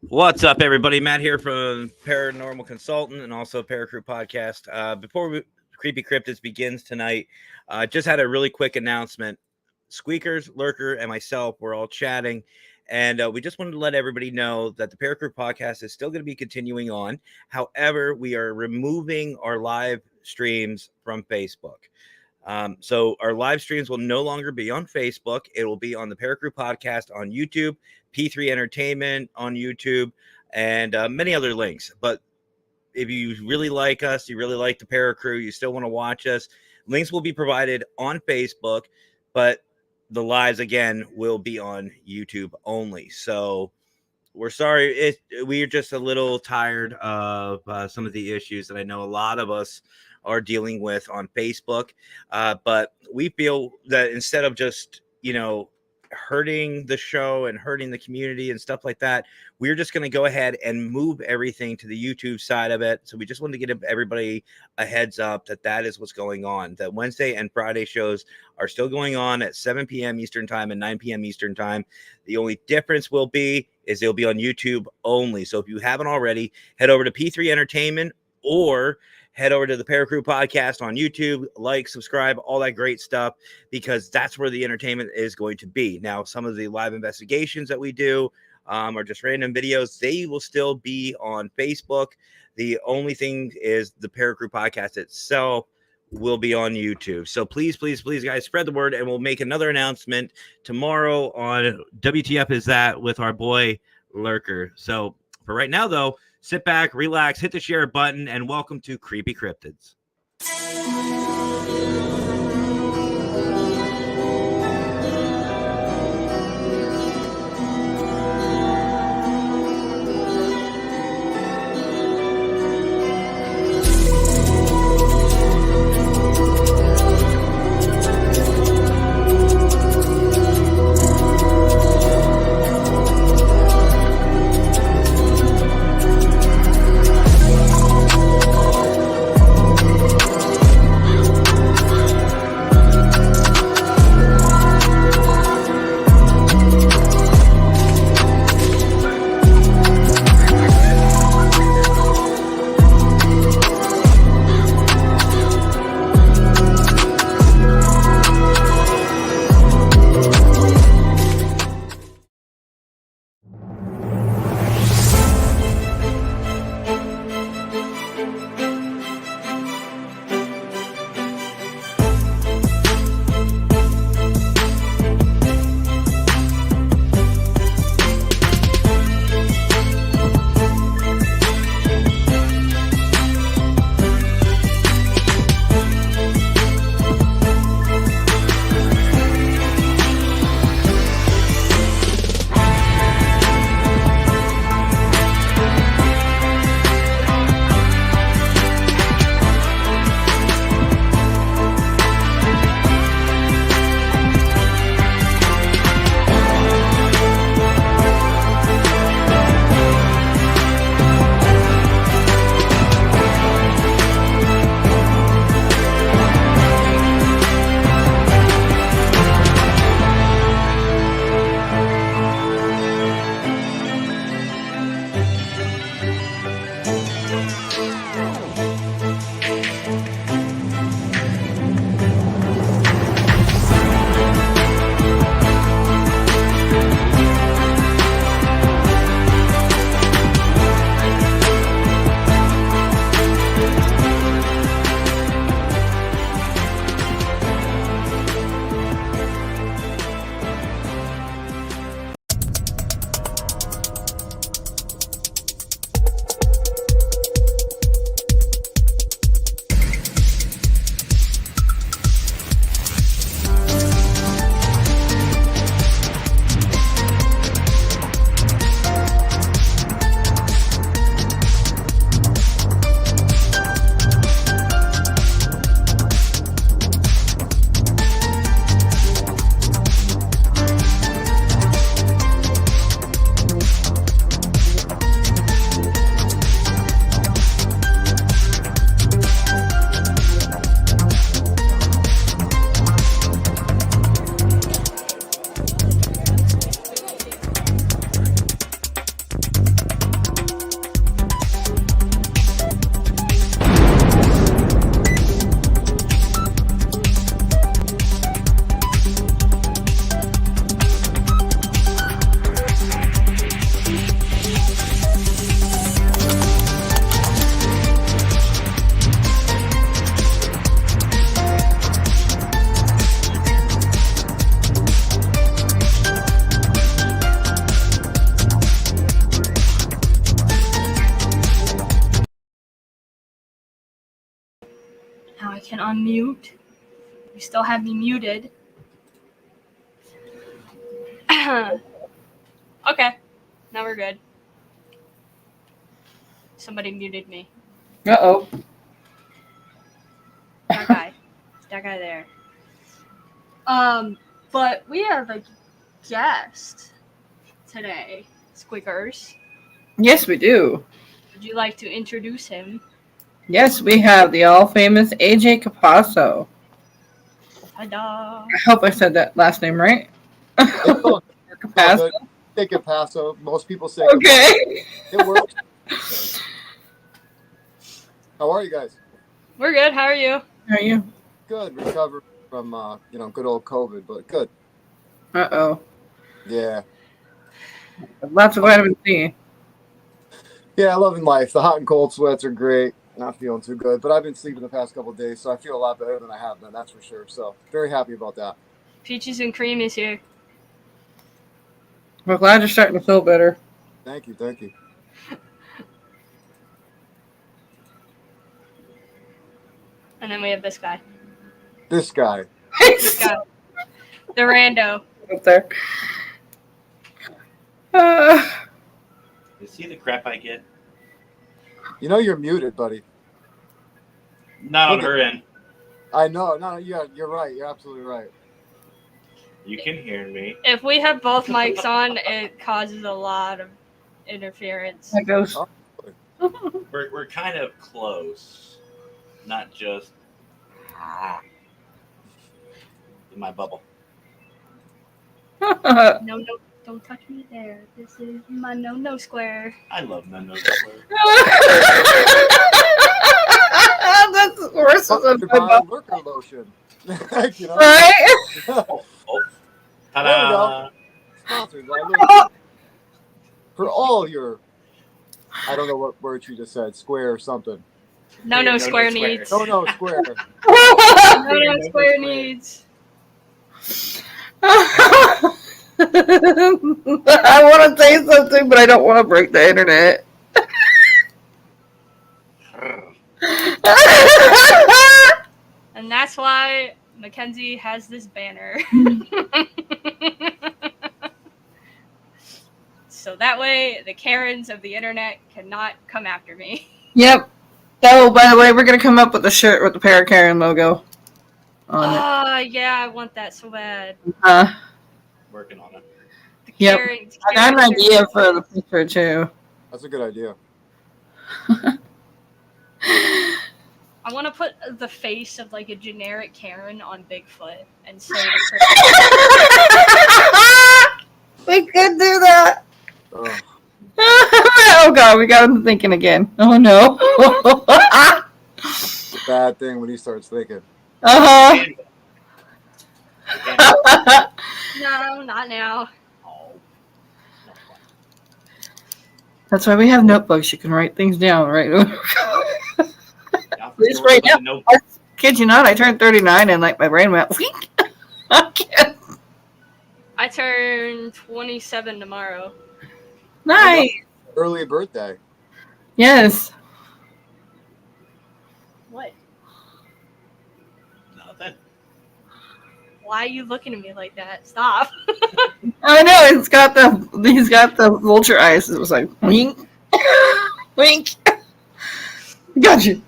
What's up, everybody? Matt here from Paranormal Consultant and also Paracrew Podcast. Before Creepy Cryptids begins tonight, just had a really quick announcement. Squeakers, Lurker, and myself were all chatting, and we just wanted to let everybody know that the Paracrew Podcast is still going to be continuing on. However, we are removing our live streams from Facebook. So our live streams will no longer be on Facebook. It will be on the Paracrew Podcast on YouTube, P3 Entertainment on YouTube, and many other links. But if you really like us, you really like the Paracrew, you still want to watch us, links will be provided on Facebook, but the lives, again, will be on YouTube only. So we're sorry. We're just a little tired of some of the issues that I know a lot of us are dealing with on Facebook. But we feel that instead of just, hurting the show and hurting the community and stuff like that, we're just going to go ahead and move everything to the YouTube side of it. So we just wanted to give everybody a heads up that is what's going on. That Wednesday and Friday shows are still going on at 7 p.m. Eastern time and 9 p.m. Eastern time. The only difference will be is they'll be on YouTube only. So if you haven't already, head over to P3 Entertainment or head over to the Paracrew Podcast on YouTube, like, subscribe, all that great stuff, because that's where the entertainment is going to be. Now, some of the live investigations that we do are just random videos. They will still be on Facebook. The only thing is the Paracrew Podcast itself will be on YouTube. So please, guys, spread the word, and we'll make another announcement tomorrow on WTF Is That with our boy Lurker. So for right now, though, sit back, relax, hit the share button, and welcome to Creepy Cryptids. can unmute. You still have me muted. Okay, now we're good. Somebody muted me. Uh-oh. That guy. That guy there. But we have a guest today, Squeakers. Yes, we do. Would you like to introduce him? Yes, we have the all-famous AJ Capasso. Ta-da! I hope I said that last name right. It's all Capasso. good. Say Capasso. Most people say Okay. Capasso. It works. How are you guys? We're good. How are you? How are you? Good. Recovered from good old COVID, but good. Uh-oh. Yeah. Lots of vitamin C. Yeah, loving life. The hot and cold sweats are great. Not feeling too good, but I've been sleeping the past couple of days, so I feel a lot better than I have been. That's for sure. So very happy about that. Peaches and cream is here. We're glad you're starting to feel better. Thank you. Thank you. And then we have this guy. This guy. This guy. The rando. Up there. You see the crap I get? You know you're muted, buddy. Not on her end. I know. No, you're right. You're absolutely right. You can hear me. If we have both mics on, it causes a lot of interference. That goes. We're kind of close. Not just in my bubble. No, don't touch me there. This is my no square. I love no square. That's worse than Buy lurker lotion. You know? Right? Oh. There we Ta-da! go. Sponsored by Lurker. For all your, I don't know what word you just said, square or something. No square needs. No, square. No square needs. I want to say something, but I don't want to break the internet. And that's why Mackenzie has this banner. So that way the Karens of the internet cannot come after me. Yep. Oh, by the way, we're going to come up with a shirt with the Paracaren logo on it. Oh, yeah, I want that so bad. Working on it. The Yep. Karens, I got an Karens are- idea for the picture, too. That's a good idea. I want to put the face of like a generic Karen on Bigfoot and say We could do that. Oh. Oh, God, we got him thinking again. Oh, no. It's a bad thing when he starts thinking. Uh-huh. no, not now. That's why we have notebooks. You can write things down, right? At least right now. I kid you not, I turned 39 and like my brain went, weak. I turn 27 tomorrow. Nice. Early birthday. Yes. What? Nothing. Why are you looking at me like that? Stop. I know, he's got the vulture eyes. It was like, wink. Wink. Gotcha.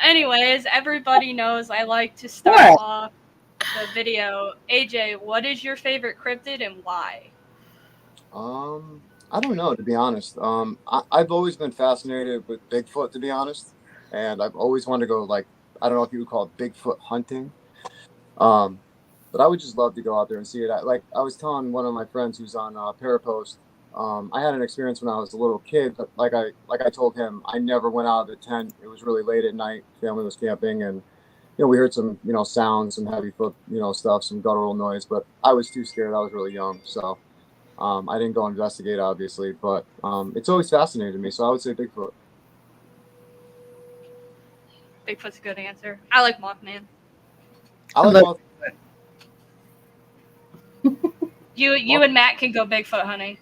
Anyways, everybody knows I like to start off the video. AJ, what is your favorite cryptid and why? I don't know, to be honest. I've always been fascinated with Bigfoot, to be honest, and I've always wanted to go, like, I don't know if you would call it Bigfoot hunting, but I would just love to go out there and see it. I was telling one of my friends who's on Parapost, I had an experience when I was a little kid, but like I told him, I never went out of the tent. It was really late at night. Family was camping, and we heard some sounds, some heavy foot stuff, some guttural noise, but I was too scared. I was really young, so I didn't go investigate, obviously, but it's always fascinated me, so I would say Bigfoot. Bigfoot's a good answer. I like Mothman. I like both. You and Matt can go Bigfoot hunting.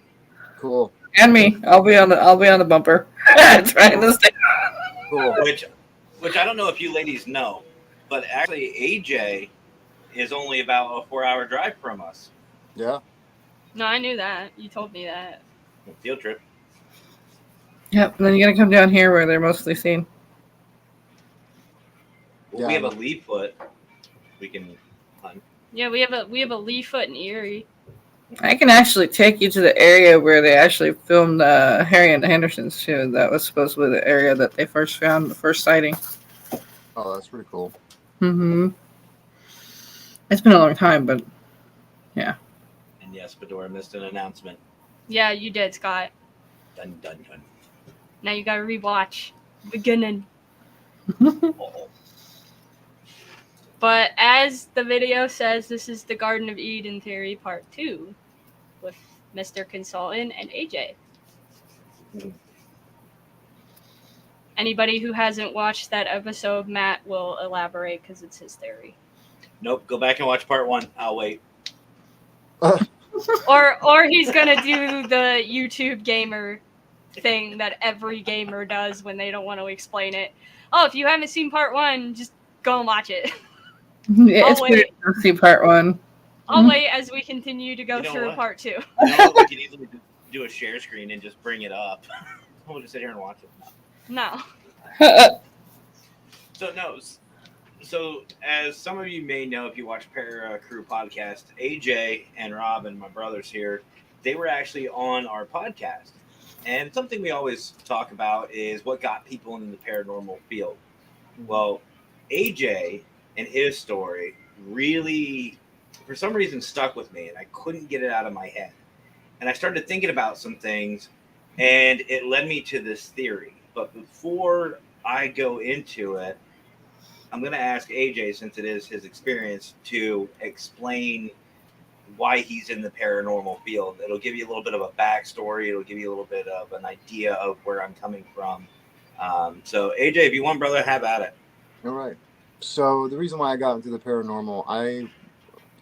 Cool. And me. I'll be on the bumper. Trying to stay. Cool. Which I don't know if you ladies know, but actually AJ is only about a 4-hour drive from us. Yeah. No, I knew that. You told me that. Field trip. Yep. And then you gotta come down here where they're mostly seen. Well, Yeah, we have I a leaf foot. We can hunt. Yeah, we have a Leafoot in Erie. I can actually take you to the area where they actually filmed Harry and the Hendersons too. That was supposed to be the area that they first found the first sighting. Oh, that's pretty cool. Mm-hmm. It's been a long time, but yeah. And yes, Fedora missed an announcement. Yeah, you did, Scott. Dun dun dun. Now you gotta rewatch beginning. Oh. But as the video says, this is the Garden of Eden Theory Part 2 with Mr. Consultant and AJ. Anybody who hasn't watched that episode, Matt will elaborate because it's his theory. Nope. Go back and watch part 1. I'll wait. Or he's gonna do the YouTube gamer thing that every gamer does when they don't want to explain it. Oh, if you haven't seen Part 1, just go and watch it. Yeah, it's I'll better wait. to see part 1. I'll wait as we continue to go You know through what? Part 2. You know what? We can easily just do a share screen and just bring it up. We'll just sit here and watch it. No. So as some of you may know, if you watch Crew podcast, AJ and Rob and my brothers here, they were actually on our podcast. And something we always talk about is what got people in the paranormal field. Well, AJ and his story really, for some reason, stuck with me, and I couldn't get it out of my head. And I started thinking about some things, and it led me to this theory. But before I go into it, I'm going to ask AJ, since it is his experience, to explain why he's in the paranormal field. It'll give you a little bit of a backstory. It'll give you a little bit of an idea of where I'm coming from. So, AJ, if you want, brother, have at it. All right. So the reason why I got into the paranormal,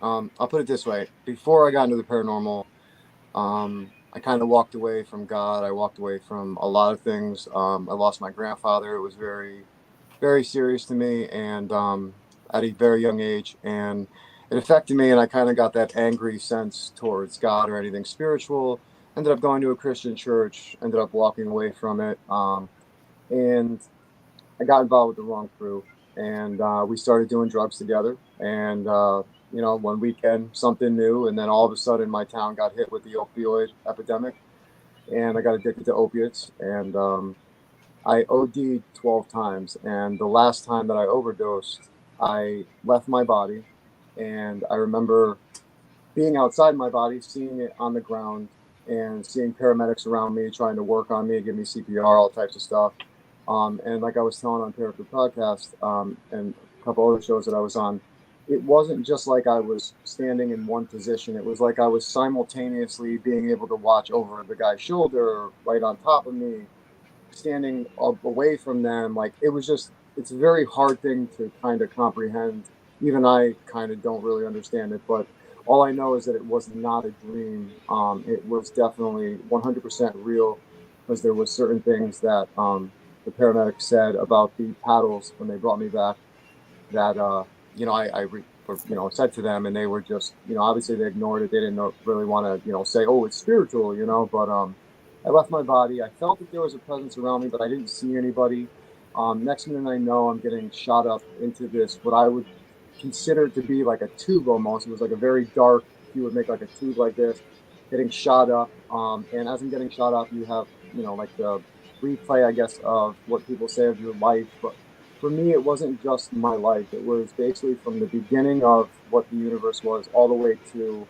I'll put it this way. Before I got into the paranormal, I kind of walked away from God. I walked away from a lot of things. I lost my grandfather. It was very, very serious to me, and at a very young age, and it affected me. And I kind of got that angry sense towards God or anything spiritual. Ended up going to a Christian church. Ended up walking away from it, and I got involved with the wrong crew, and we started doing drugs together. And one weekend something new, and then all of a sudden my town got hit with the opioid epidemic, and I got addicted to opiates, and I OD'd 12 times. And the last time that I overdosed, I left my body, and I remember being outside my body, seeing it on the ground, and seeing paramedics around me trying to work on me, give me CPR, all types of stuff. And like I was telling on Paranormal Podcast and a couple other shows that I was on, it wasn't just like I was standing in one position. It was like I was simultaneously being able to watch over the guy's shoulder, right on top of me, standing away from them. Like it was just, it's a very hard thing to kind of comprehend. Even I kind of don't really understand it, but all I know is that it was not a dream. It was definitely 100% real, because there was certain things that the paramedics said about the paddles when they brought me back that I said to them, and they were just, obviously they ignored it. They didn't really want to say, oh, it's spiritual, but I left my body. I felt that there was a presence around me, but I didn't see anybody. Next minute I know I'm getting shot up into this, what I would consider to be like a tube almost. It was like a very dark, you would make like a tube like this, getting shot up. And as I'm getting shot up, you have, like the replay, I guess, of what people say of your life. But for me, it wasn't just my life. It was basically from the beginning of what the universe was all the way to,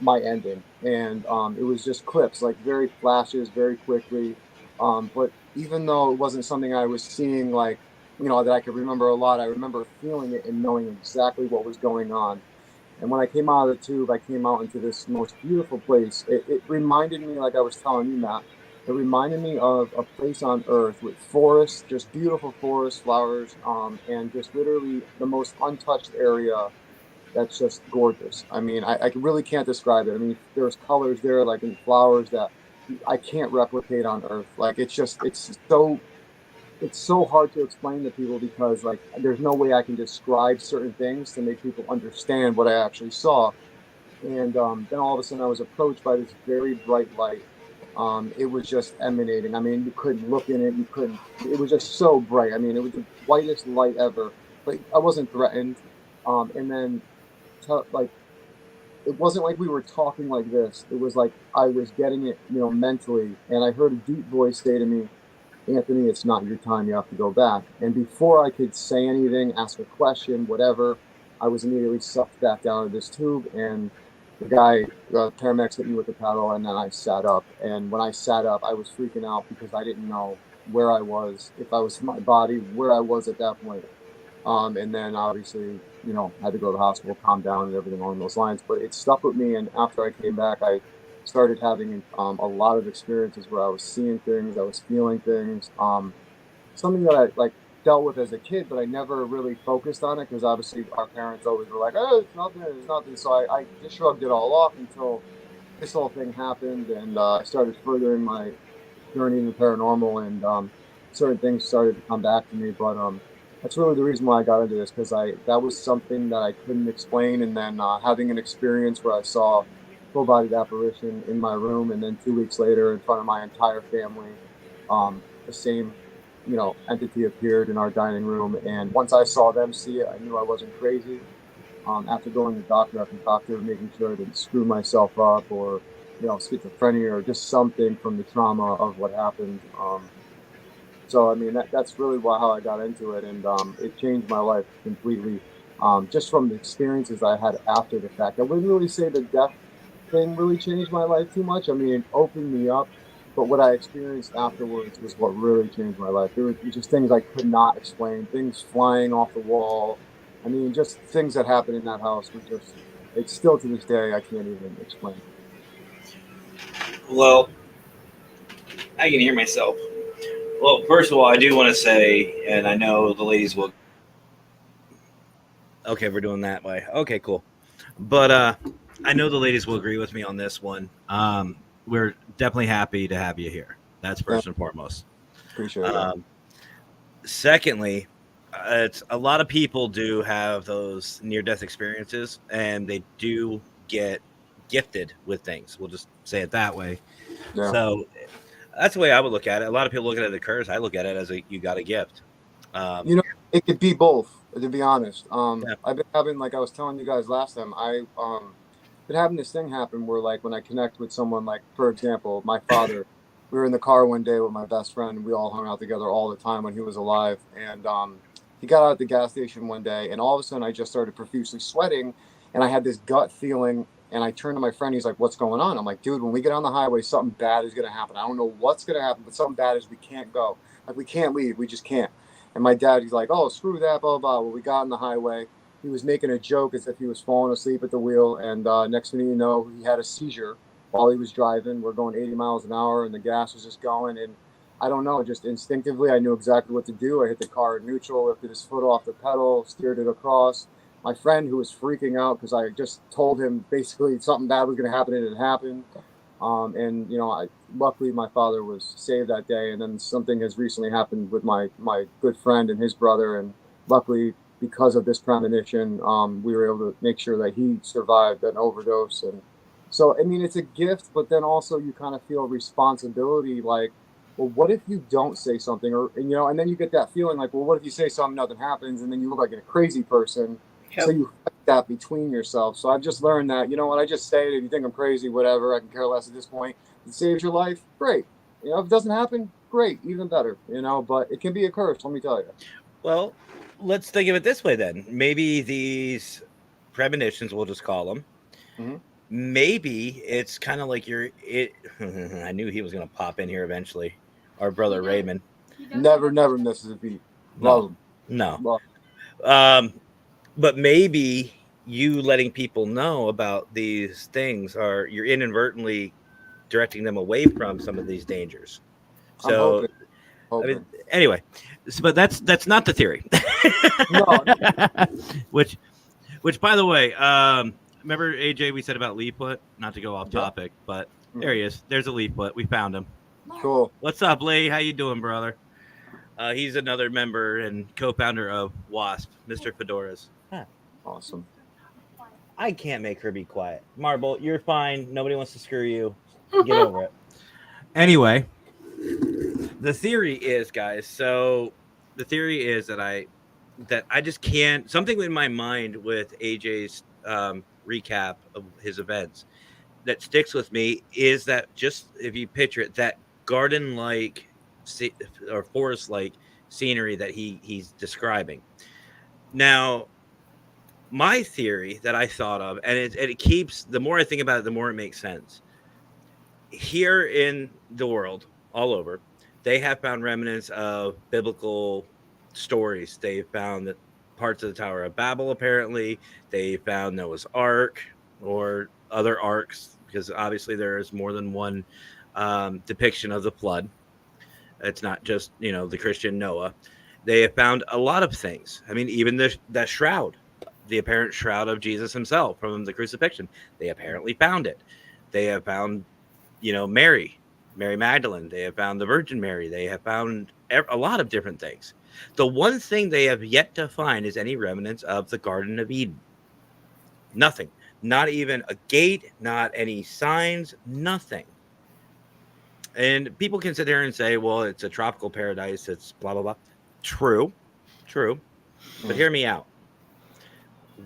my ending. And it was just clips, like very flashes, very quickly. But even though it wasn't something I was seeing, like, that I could remember a lot, I remember feeling it and knowing exactly what was going on. And when I came out of the tube, I came out into this most beautiful place. It reminded me, like I was telling you, Matt, it reminded me of a place on earth with forests, just beautiful forests, flowers, and just literally the most untouched area that's just gorgeous. I mean, I really can't describe it. I mean, there's colors there, like in flowers, that I can't replicate on earth. Like, it's so it's so hard to explain to people because like there's no way I can describe certain things to make people understand what I actually saw. And then all of a sudden I was approached by this very bright light. It was just emanating. I mean, you couldn't look in it. You couldn't. It was just so bright. I mean, it was the whitest light ever. But I wasn't threatened. And then, like, it wasn't like we were talking like this. It was like I was getting it, mentally. And I heard a deep voice say to me, Anthony, it's not your time. You have to go back. And before I could say anything, ask a question, whatever, I was immediately sucked back down to this tube. And the paramedics hit me with the paddle, and then I sat up. And when I sat up, I was freaking out because I didn't know where I was, if I was in my body, where I was at that point. And then obviously, had to go to the hospital, calm down, and everything along those lines. But it stuck with me. And after I came back, I started having a lot of experiences where I was seeing things, I was feeling things. Something that I dealt with as a kid, but I never really focused on it because obviously our parents always were like, "Oh, it's nothing." So I just shrugged it all off until this whole thing happened, and I started furthering my journey into paranormal, and certain things started to come back to me. But that's really the reason why I got into this, because that was something that I couldn't explain, and then having an experience where I saw full-bodied apparition in my room, and then 2 weeks later, in front of my entire family, the same entity appeared in our dining room. And once I saw them see it, I knew I wasn't crazy. After going to doctor after doctor, making sure I didn't screw myself up or schizophrenia or just something from the trauma of what happened. So I mean that's really how I got into it, and it changed my life completely. Just from the experiences I had after the fact, I wouldn't really say the death thing really changed my life too much. I mean, it opened me up, but what I experienced afterwards was what really changed my life. There were just things I could not explain, things flying off the wall. I mean, just things that happened in that house were just, it's still to this day, I can't even explain. Well, I can hear myself. Well, first of all, I do want to say, and I know the ladies will. Okay, we're doing that way. Okay, cool. But I know the ladies will agree with me on this one. We're definitely happy to have you here. That's first and foremost. Appreciate it. Secondly, it's a lot of people do have those near-death experiences, and they do get gifted with things. We'll just say it that way. Yeah. So that's the way I would look at it. A lot of people look at it as a curse. I look at it as you got a gift. It could be both, to be honest. Yeah. I've been having, like I was telling you guys last time, I've been having this thing happen where, like, when I connect with someone, like, for example, my father, we were in the car one day with my best friend, and we all hung out together all the time when he was alive. And he got out at the gas station one day, and all of a sudden I just started profusely sweating, and I had this gut feeling, and I turned to my friend. He's like, "What's going on?" I'm like, "Dude, when we get on the highway, something bad is going to happen. I don't know what's going to happen, but something bad is we can't go. Like, we can't leave. We just can't." And my dad, he's like, "Oh, screw that, blah, blah, blah." Well, we got on the highway. He was making a joke as if he was falling asleep at the wheel. And next thing you know, he had a seizure while he was driving. We're going 80 miles an hour, and the gas was just going. And I don't know, just instinctively, I knew exactly what to do. I hit the car in neutral, lifted his foot off the pedal, steered it across. My friend, who was freaking out because I just told him basically something bad was going to happen, and it happened. Luckily my father was saved that day, and then something has recently happened with my good friend and his brother, and luckily because of this premonition, we were able to make sure that he survived an overdose. And so, I mean, it's a gift, but then also you kind of feel responsibility, like, well, what if you don't say something, and then you get that feeling like, well, what if you say something, nothing happens, and then you look like a crazy person. Yep. So you fight that between yourself. So I've just learned that, I just say it. If you think I'm crazy, whatever, I can care less at this point. It saves your life, great. If it doesn't happen, great, even better, but it can be a curse, let me tell you. Well, let's think of it this way then. Maybe these premonitions, we'll just call them, mm-hmm. Maybe it's kind of like I knew he was going to pop in here eventually. Our brother Raymond. Never misses a beat. Love him. No. But maybe you letting people know about these things you're inadvertently directing them away from some of these dangers. So, I mean, anyway, but that's not the theory. No. Which, by the way, remember AJ? We said about Leaflet, not to go off topic, but there he is. There's a Leaflet. We found him. Cool. What's up, Lee? How you doing, brother? He's another member and co-founder of Wasp, Mr. Fedoras. Huh. Awesome. I can't make her be quiet. Marble, you're fine. Nobody wants to screw you. Get over it. Anyway, the theory is, guys. So the theory is that I just can't. Something in my mind with AJ's recap of his events that sticks with me is that, just if you picture it, that garden-like or forest-like scenery that he's describing. Now, my theory that I thought of, and it keeps, the more I think about it, the more it makes sense. Here in the world, all over, they have found remnants of biblical stories. They found that parts of the Tower of Babel, apparently. They found Noah's Ark or other arks, because obviously there is more than one depiction of the flood. It's not just, the Christian Noah. They have found a lot of things. I mean, even the shroud, the apparent shroud of Jesus himself from the crucifixion. They apparently found it. They have found, Mary Magdalene. They have found the Virgin Mary. They have found a lot of different things. The one thing they have yet to find is any remnants of the Garden of Eden. Nothing. Not even a gate, not any signs, nothing. And people can sit there and say, well, it's a tropical paradise. It's blah, blah, blah. True. But hear me out.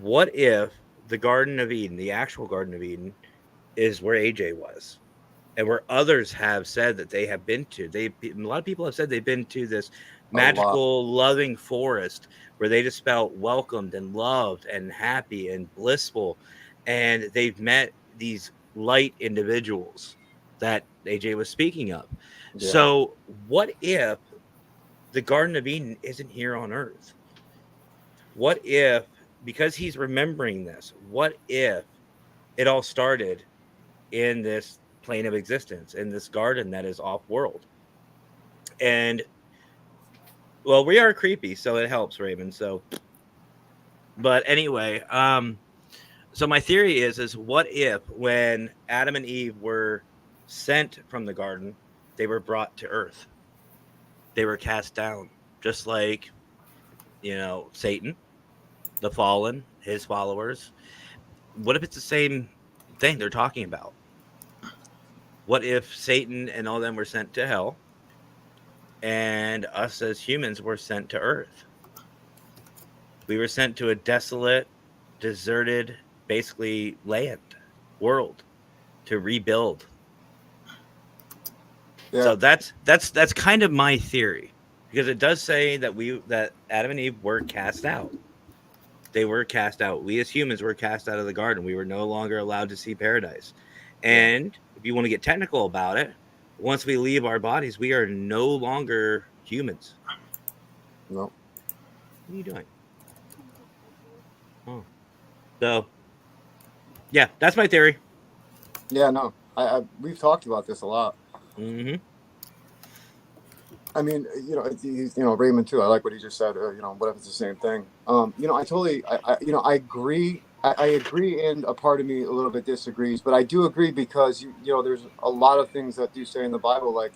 What if the Garden of Eden, the actual Garden of Eden, is where AJ was, and where others have said that they have been to? A lot of people have said they've been to this magical, loving forest where they just felt welcomed and loved and happy and blissful, and they've met these light individuals that AJ was speaking of. Yeah. So what if the Garden of Eden isn't here on Earth? What if, because he's remembering this, what if it all started in this plane of existence, in this garden that is off-world? And, well, we are creepy, so it helps, Raymond. So, but anyway, so my theory is what if when Adam and Eve were sent from the garden, they were brought to Earth? They were cast down, just like, Satan, the fallen, his followers. What if it's the same thing they're talking about? What if Satan and all them were sent to hell, and us as humans were sent to Earth? We were sent to a desolate, deserted, basically world to rebuild. Yeah. So that's kind of my theory, because it does say that Adam and Eve were cast out. They were cast out. We as humans were cast out of the garden. We were no longer allowed to see paradise. And if you want to get technical about it, once we leave our bodies, we are no longer humans. No. What are you doing? Oh. So, yeah, that's my theory. Yeah, no. We've talked about this a lot. Mm-hmm. I mean, Raymond too. I like what he just said. What if it's the same thing? I agree. I agree, and a part of me a little bit disagrees, but I do agree because there's a lot of things that do say in the Bible, like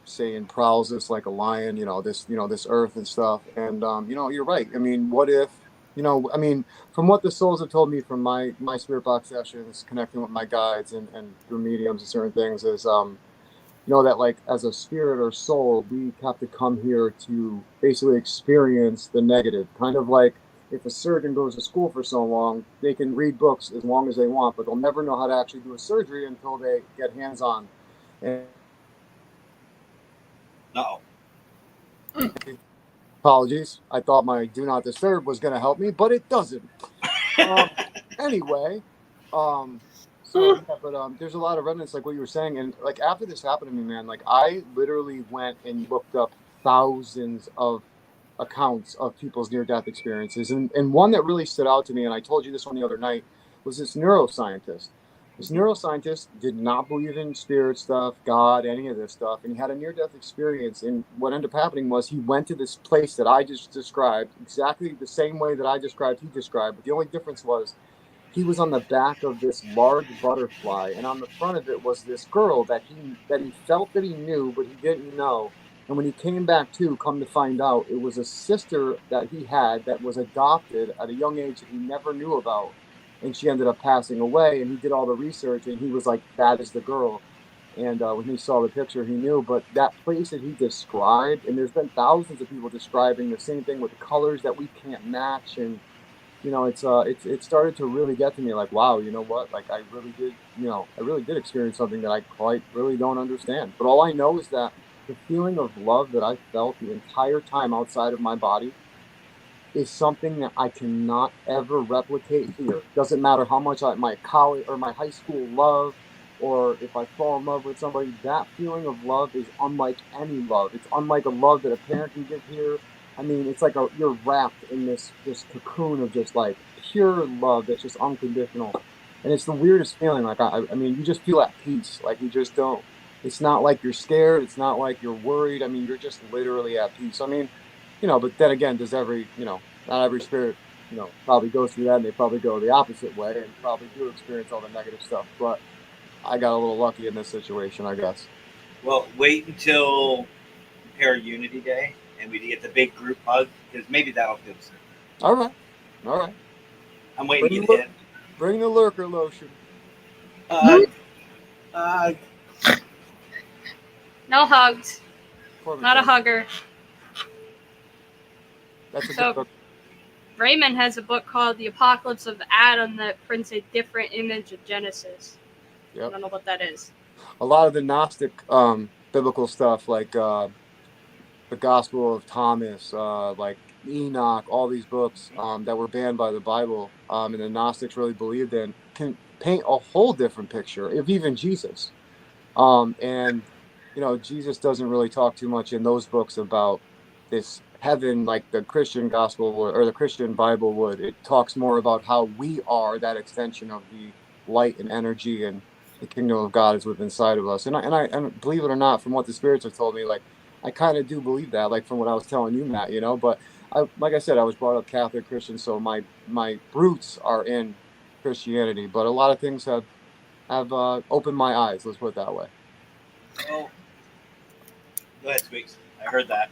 Satan prowls us like a lion, this earth and stuff, and you're right. I mean, what if? From what the souls have told me from my spirit box sessions, connecting with my guides and through mediums and certain things, is that like as a spirit or soul, we have to come here to basically experience the negative. Kind of like if a surgeon goes to school for so long, they can read books as long as they want, but they'll never know how to actually do a surgery until they get hands-on. Apologies. I thought my do not disturb was going to help me, but it doesn't. Anyway, there's a lot of remnants, like what you were saying, and like after this happened to me, man, like I literally went and looked up thousands of accounts of people's near-death experiences, and one that really stood out to me, and I told you this one the other night, was this neuroscientist. This neuroscientist did not believe in spirit stuff, God, any of this stuff, and he had a near-death experience, and what ended up happening was he went to this place that I just described, exactly the same way that I described, he described, but the only difference was he was on the back of this large butterfly, and on the front of it was this girl that he felt that he knew, but he didn't know. And when he came back to, come to find out, it was a sister that he had that was adopted at a young age that he never knew about. And she ended up passing away. And he did all the research and he was like, that is the girl. And when he saw the picture, he knew. But that place that he described, and there's been thousands of people describing the same thing with the colors that we can't match. And it started to really get to me like, wow, you know what? Like I really did, I really did experience something that I quite really don't understand. But all I know is that the feeling of love that I felt the entire time outside of my body is something that I cannot ever replicate here. Doesn't matter how much my college or my high school love, or if I fall in love with somebody, that feeling of love is unlike any love. It's unlike a love that a parent can give here. I mean, it's like you're wrapped in this cocoon of just like pure love that's just unconditional, and it's the weirdest feeling. Like I mean, you just feel at peace. Like you just don't. It's not like you're scared. It's not like you're worried. I mean, you're just literally at peace. I mean, but then again, does not every spirit, probably goes through that and they probably go the opposite way and probably do experience all the negative stuff. But I got a little lucky in this situation, I guess. Well, wait until Pair Unity Day and we get the big group hug because maybe that'll feel soon. All right. I'm waiting to get hit. Bring the lurker lotion. No hugs. Corbin Not a says. hugger. That's a So- good book. Raymond has a book called The Apocalypse of Adam that prints a different image of Genesis. I Yep. don't know what that is. A lot of the Gnostic biblical stuff, like the Gospel of Thomas, like Enoch, all these books that were banned by the Bible, and the Gnostics really believed in, can paint a whole different picture of even Jesus. And Jesus doesn't really talk too much in those books about this heaven like the Christian gospel or the Christian Bible would. It talks more about how we are that extension of the light and energy, and the kingdom of God is within inside of us. And believe it or not, from what the spirits have told me, like I kind of do believe that, like from what I was telling you, Matt. But like I said, I was brought up Catholic Christian, so my roots are in Christianity. But a lot of things have opened my eyes. Let's put it that way. Well, go ahead, Squeaks. I heard that.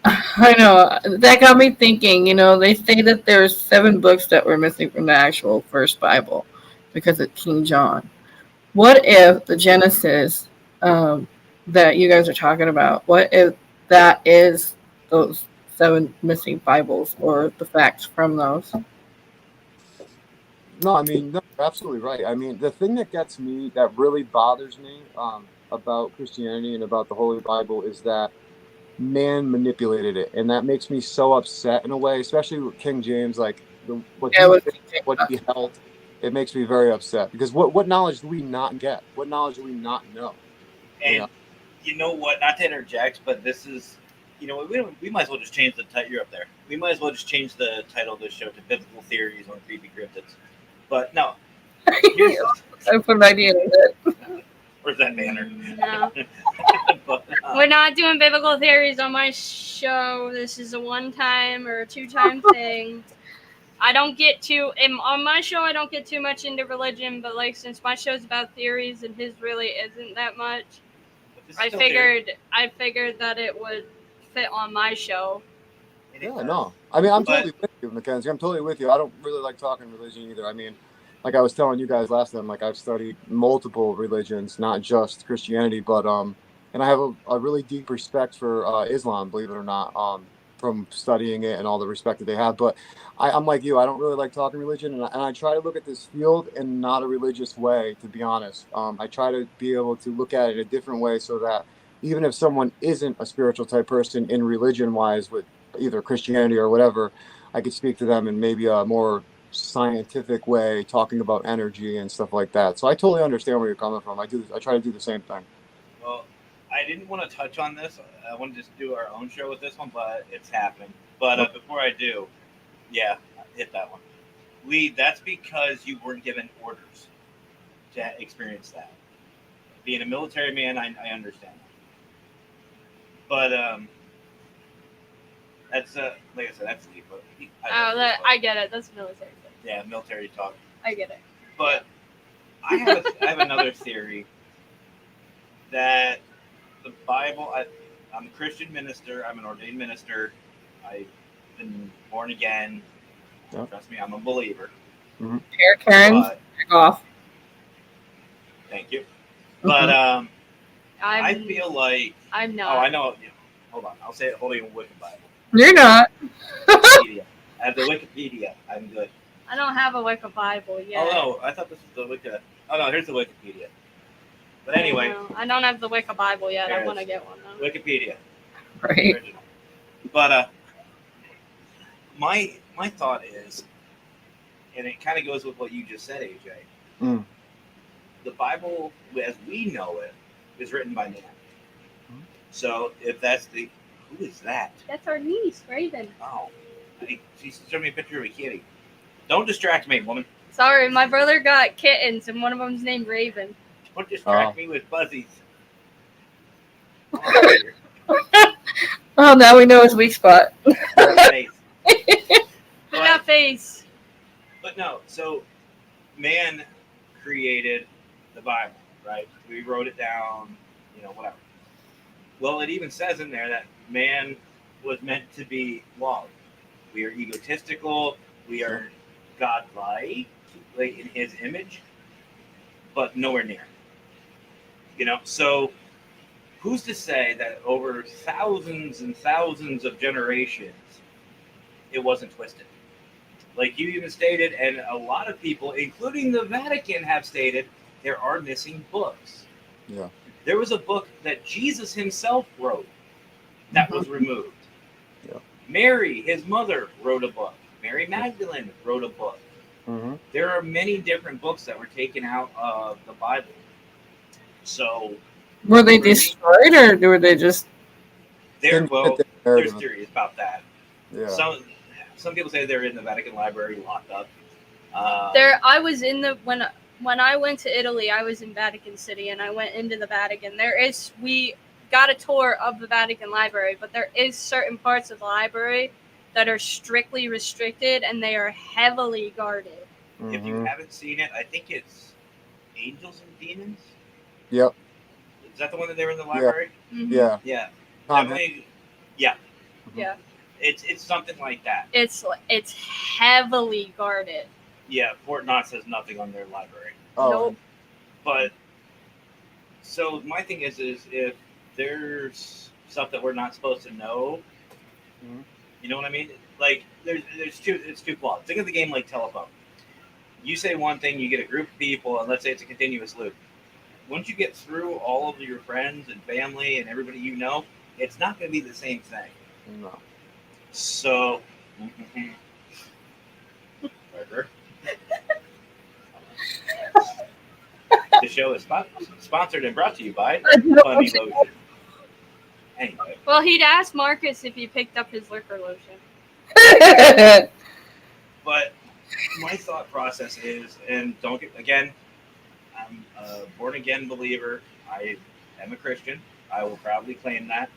I know. That got me thinking. They say that there's 7 books that were missing from the actual first Bible because of King John. What if the Genesis that you guys are talking about, what if that is those 7 missing Bibles or the facts from those? No, I mean, no, you're absolutely right. I mean, the thing that gets me, that really bothers me about Christianity and about the Holy Bible is that man manipulated it. And that makes me so upset in a way, especially with King James, like what Yeah, he held. It makes me very upset because what knowledge do we not get? What knowledge do we not know? And you know what? Not to interject, but this is, we might as well just change the title. You're up there. We might as well just change the title of this show to Biblical Theories on Creepy Cryptids. But no, I put an idea in it. where's that banner? No. But, We're not doing biblical theories on my show. This is a 1-time or a 2-time thing. I don't get on my show, I don't get too much into religion, but like since my show's about theories and his really isn't that much, I figured that it would fit on my show. Yeah, no. I mean, I'm totally with you, Mackenzie. I'm totally with you. I don't really like talking religion either. I mean, like I was telling you guys last time, like I've studied multiple religions, not just Christianity, but and I have a really deep respect for Islam, believe it or not, from studying it and all the respect that they have. But I'm like you. I don't really like talking religion, and I try to look at this field in not a religious way, to be honest. I try to be able to look at it in a different way so that even if someone isn't a spiritual type person in religion-wise with either Christianity or whatever, I could speak to them in maybe a more scientific way, talking about energy and stuff like that. So I totally understand where you're coming from. I try to do the same thing. Well, I didn't want to touch on this. I want to just do our own show with this one, but it's happening. But before I do, hit that one. That's because you weren't given orders to experience that. Being a military man, I understand that. But that's like I said, that's deep. I get it. That's military. Yeah, military talk. I get it. But I have another theory that the Bible. I'm a Christian minister. I'm an ordained minister. I've been born again. Yep. Trust me, I'm a believer. Here, Karen, But back off. thank you. But I I'm feel like I'm not. oh, I know. Hold on, I'll say it holding a Wicked Bible. You're not. Wikipedia. At the Wikipedia, I'm good. I don't have a Wicca Bible yet. Oh no, I thought this was the Wicca. Oh no, here's the Wikipedia. But anyway, No, I don't have the Wicca Bible yet. There I it want to is. get one though. Wikipedia, Right. original. But my thought is, and it kind of goes with what you just said, AJ. Mm. The Bible, as we know it, is written by man. Mm. So if that's the, who is that? That's our niece, Raven. Oh, she showed me a picture of a kitty. Don't distract me, woman. Sorry, my brother got kittens, and one of them's named Raven. Don't distract Oh. me with buzzies. Oh, dear. Oh, now we know his weak spot. Face. Look at that face. But no, so man created the Bible, right? We wrote it down, whatever. Well, it even says in there that man was meant to be loved. We are egotistical. We are godlike, like in his image, but nowhere near. So who's to say that over thousands and thousands of generations, it wasn't twisted? Like you even stated, and a lot of people, including the Vatican, have stated there are missing books. Yeah. There was a book that Jesus himself wrote that was removed. Yeah. Mary, his mother, wrote a book. Mary Magdalene wrote a book. Mm-hmm. There are many different books that were taken out of the Bible. So Were they destroyed or were they just? there's narrative. theories about that. Yeah. Some people say they're in the Vatican Library locked up. I was in the when I went to Italy, I was in Vatican City, and I went into the Vatican. We got a tour of the Vatican Library, but there is certain parts of the library that are strictly restricted, and they are heavily guarded. If you Mhm. haven't seen it, I think it's Angels and Demons. Yep. Is that the one that they were in the library? Mhm. Yeah. Yeah. Tom Definitely. Yeah. Yeah. It's something like that. It's heavily guarded. Yeah. Fort Knox has nothing on their library. Oh, Nope. But so my thing is if there's stuff that we're not supposed to know, Mhm. you know what I mean? Like it's too flawed. Think of the game like telephone. You say one thing, you get a group of people, and let's say it's a continuous loop. Once you get through all of your friends and family and everybody you know, it's not going to be the same thing. No. So, Burger. The show is sponsored and brought to you by Funny Lotion. Anyway, Well, he'd asked Marcus if he picked up his liquor lotion. but my thought process is, and don't get, again, I'm a born again believer. I am a Christian. I will proudly claim that.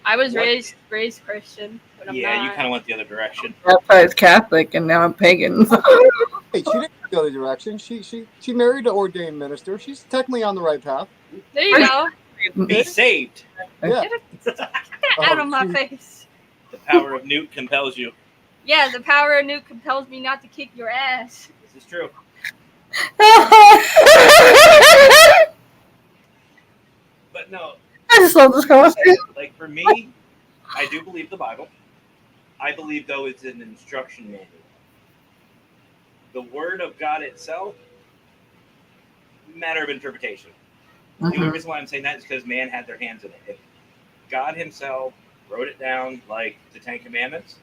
I was What? raised Christian, but I'm Yeah, not. you kind of went the other direction. Baptized Catholic and now I'm pagan. Hey, she didn't go the other direction. She married an ordained minister. She's technically on the right path. There you go. Be saved. Yeah. Get that out of my geez. face. The power of Newt compels you. Yeah, the power of Newt compels me not to kick your ass. This is true. But no, I just love this conversation. like for me, I do believe the Bible. I believe, though, it's an instruction manual. The Word of God itself, matter of interpretation. The only reason why I'm saying that is because man had their hands in it. If God himself wrote it down like the Ten Commandments,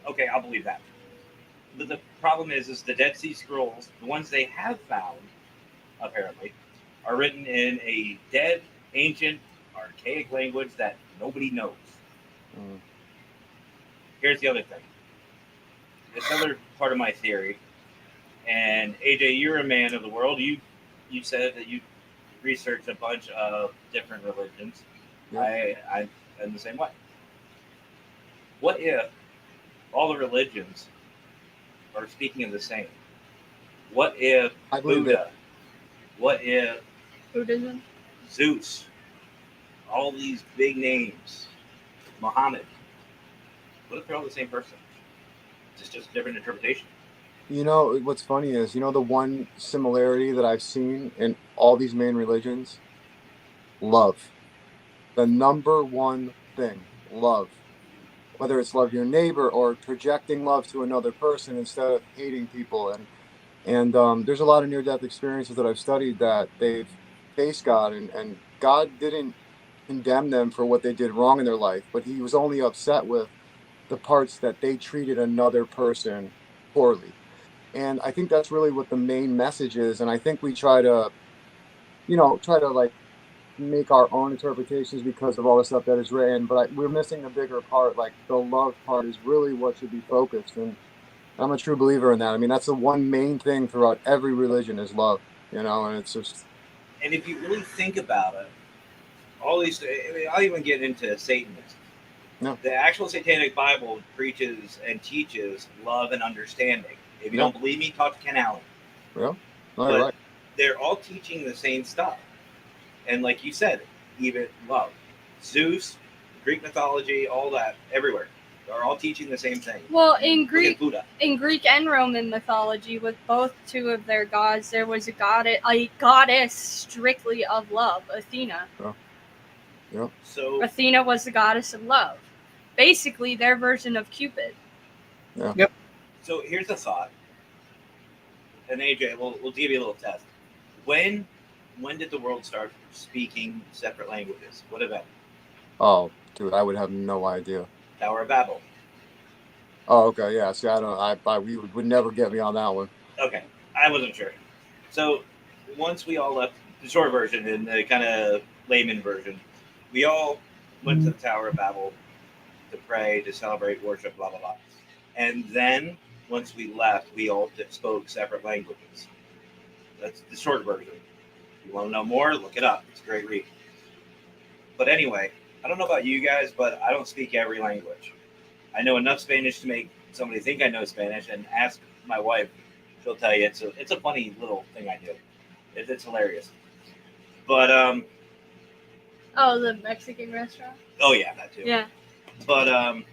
okay, I'll believe that. But the problem is the Dead Sea Scrolls, the ones they have found, apparently, are written in a dead, ancient, archaic language that nobody knows. Mm. Here's the other thing. This other part of my theory, and AJ, you're a man of the world. You said that you researched a bunch of different religions. Yeah. I am the same way. What if all the religions are speaking of the same? What if I believe Buddha? What if Buddhism. Zeus all these big names, Muhammad. What if they're all the same person? It's just a different interpretation. You know, what's funny is, you know, the one similarity that I've seen in all these main religions? Love. The number one thing, love. Whether it's love your neighbor or projecting love to another person instead of hating people. And there's a lot of near-death experiences that I've studied that they've faced God, and God didn't condemn them for what they did wrong in their life, but he was only upset with the parts that they treated another person poorly. And I think that's really what the main message is. And I think we try to, try to like make our own interpretations because of all the stuff that is written, but we're missing the bigger part. Like the love part is really what should be focused. And I'm a true believer in that. I mean, that's the one main thing throughout every religion is love, and it's just. And if you really think about it, all these, I mean, I'll even get into Satanism. No. The actual Satanic Bible preaches and teaches love and understanding. If you don't believe me, talk to Ken Allen. Yeah, but right. They're all teaching the same stuff. And like you said, even love. Zeus, Greek mythology, all that, everywhere. They're all teaching the same thing. Well, in Look at Buddha. Greek and Roman mythology, with both two of their gods, there was a goddess strictly of love, Athena. Yeah. So Athena was the goddess of love. Basically, their version of Cupid. Yeah. Yep. So here's a thought. And AJ, we'll give you a little test. When did the world start speaking separate languages? What event? Oh, dude, I would have no idea. Tower of Babel. Oh, okay, yeah. See, we would never get me on that one. Okay, I wasn't sure. So once we all left, the short version and the kind of layman version, we all went to the Tower of Babel to pray, to celebrate, worship, blah, blah, blah. And then once we left, we all spoke separate languages. That's the short version. If you want to know more, look it up. It's a great read. But anyway, I don't know about you guys, but I don't speak every language. I know enough Spanish to make somebody think I know Spanish, and ask my wife. She'll tell you it's a funny little thing I do. It's hilarious. But Oh, the Mexican restaurant? oh yeah, that too. Yeah. But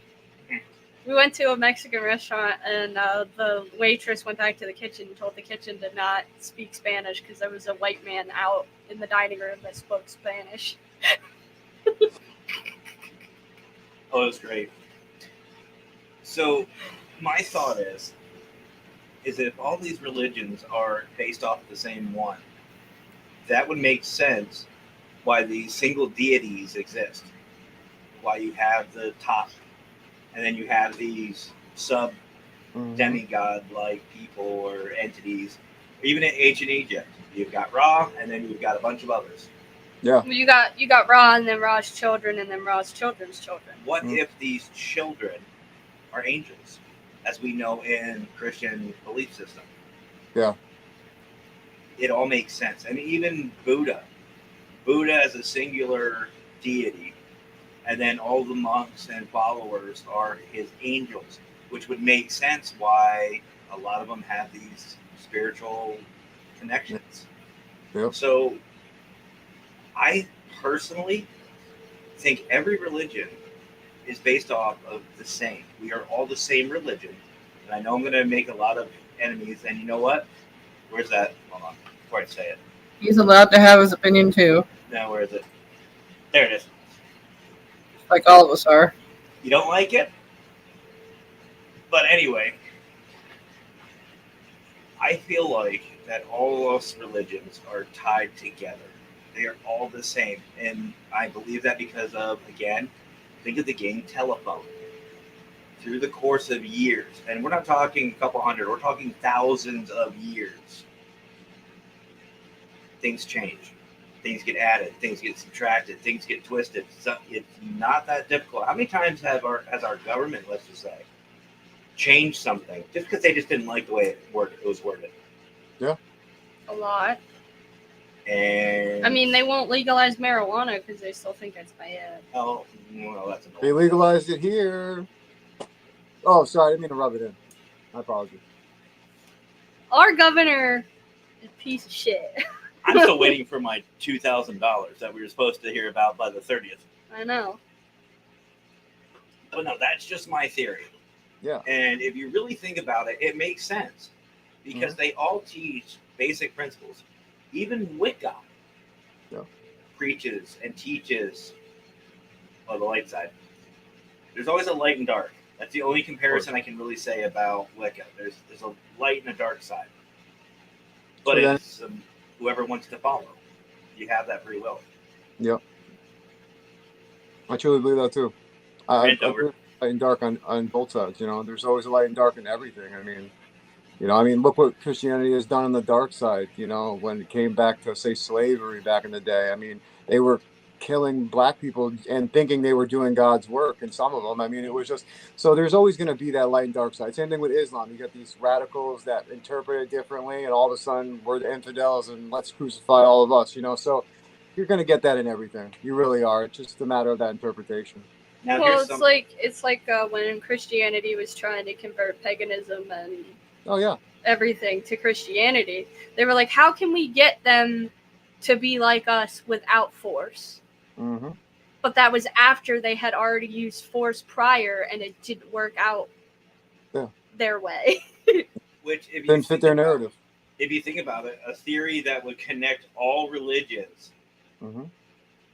We went to a Mexican restaurant, and the waitress went back to the kitchen and told the kitchen to not speak Spanish because there was a white man out in the dining room that spoke Spanish. oh, it was great. So my thought is that if all these religions are based off of the same one, that would make sense why these single deities exist. Why you have the top, and then you have these sub demigod-like people or entities. Even in ancient Egypt, you've got Ra, and then you've got a bunch of others. Yeah. You got Ra, and then Ra's children, and then Ra's children's children. What if these children are angels, as we know in Christian belief system? Yeah. It all makes sense. And even Buddha as a singular deity, and then all the monks and followers are his angels, which would make sense why a lot of them have these spiritual connections. Yep. So I personally think every religion is based off of the same. We are all the same religion. And I know I'm going to make a lot of enemies. And you know what? Where's that? Hold on, before I say it. He's allowed to have his opinion too, No, where is it? There it is. like all of us are. You don't like it? But anyway, I feel like that all of us religions are tied together. They are all the same. And I believe that because of, again, think of the game telephone. Through the course of years, and we're not talking a couple hundred, we're talking thousands of years, things change. Things get added, things get subtracted, things get twisted. So it's not that difficult. How many times has our government, let's just say, changed something just because they just didn't like the way it was worded? Yeah. A lot. And I mean, they won't legalize marijuana because they still think it's bad. oh, well, that's a They legalized it here. Oh, sorry, I didn't mean to rub it in. I apologize. Our governor is a piece of shit. I'm still waiting for my $2,000 that we were supposed to hear about by the 30th. I know. But no, that's just my theory. Yeah. And if you really think about it, it makes sense because they all teach basic principles. Even Wicca preaches and teaches the light side. There's always a light and dark. That's the only comparison I can really say about Wicca. There's a light and a dark side. But So it's whoever wants to follow. You have that free will. Yep. I truly believe that too. I Rant over. light and dark on both sides. There's always a light and dark in everything. I mean, look what Christianity has done on the dark side. When it came back to, say, slavery back in the day. I mean, they were killing black people and thinking they were doing God's work, and some of them. I mean, it was just so. There's always going to be that light and dark side. Same thing with Islam. You got these radicals that interpret it differently, and all of a sudden we're the infidels and let's crucify all of us. So you're going to get that in everything. You really are. It's just a matter of that interpretation. Now, Well, it's like when Christianity was trying to convert paganism and everything to Christianity. They were like, how can we get them to be like us without force? Mm-hmm. But that was after they had already used force prior, and it didn't work out their way. Which, if you Didn't fit their narrative. If you think about it, a theory that would connect all religions,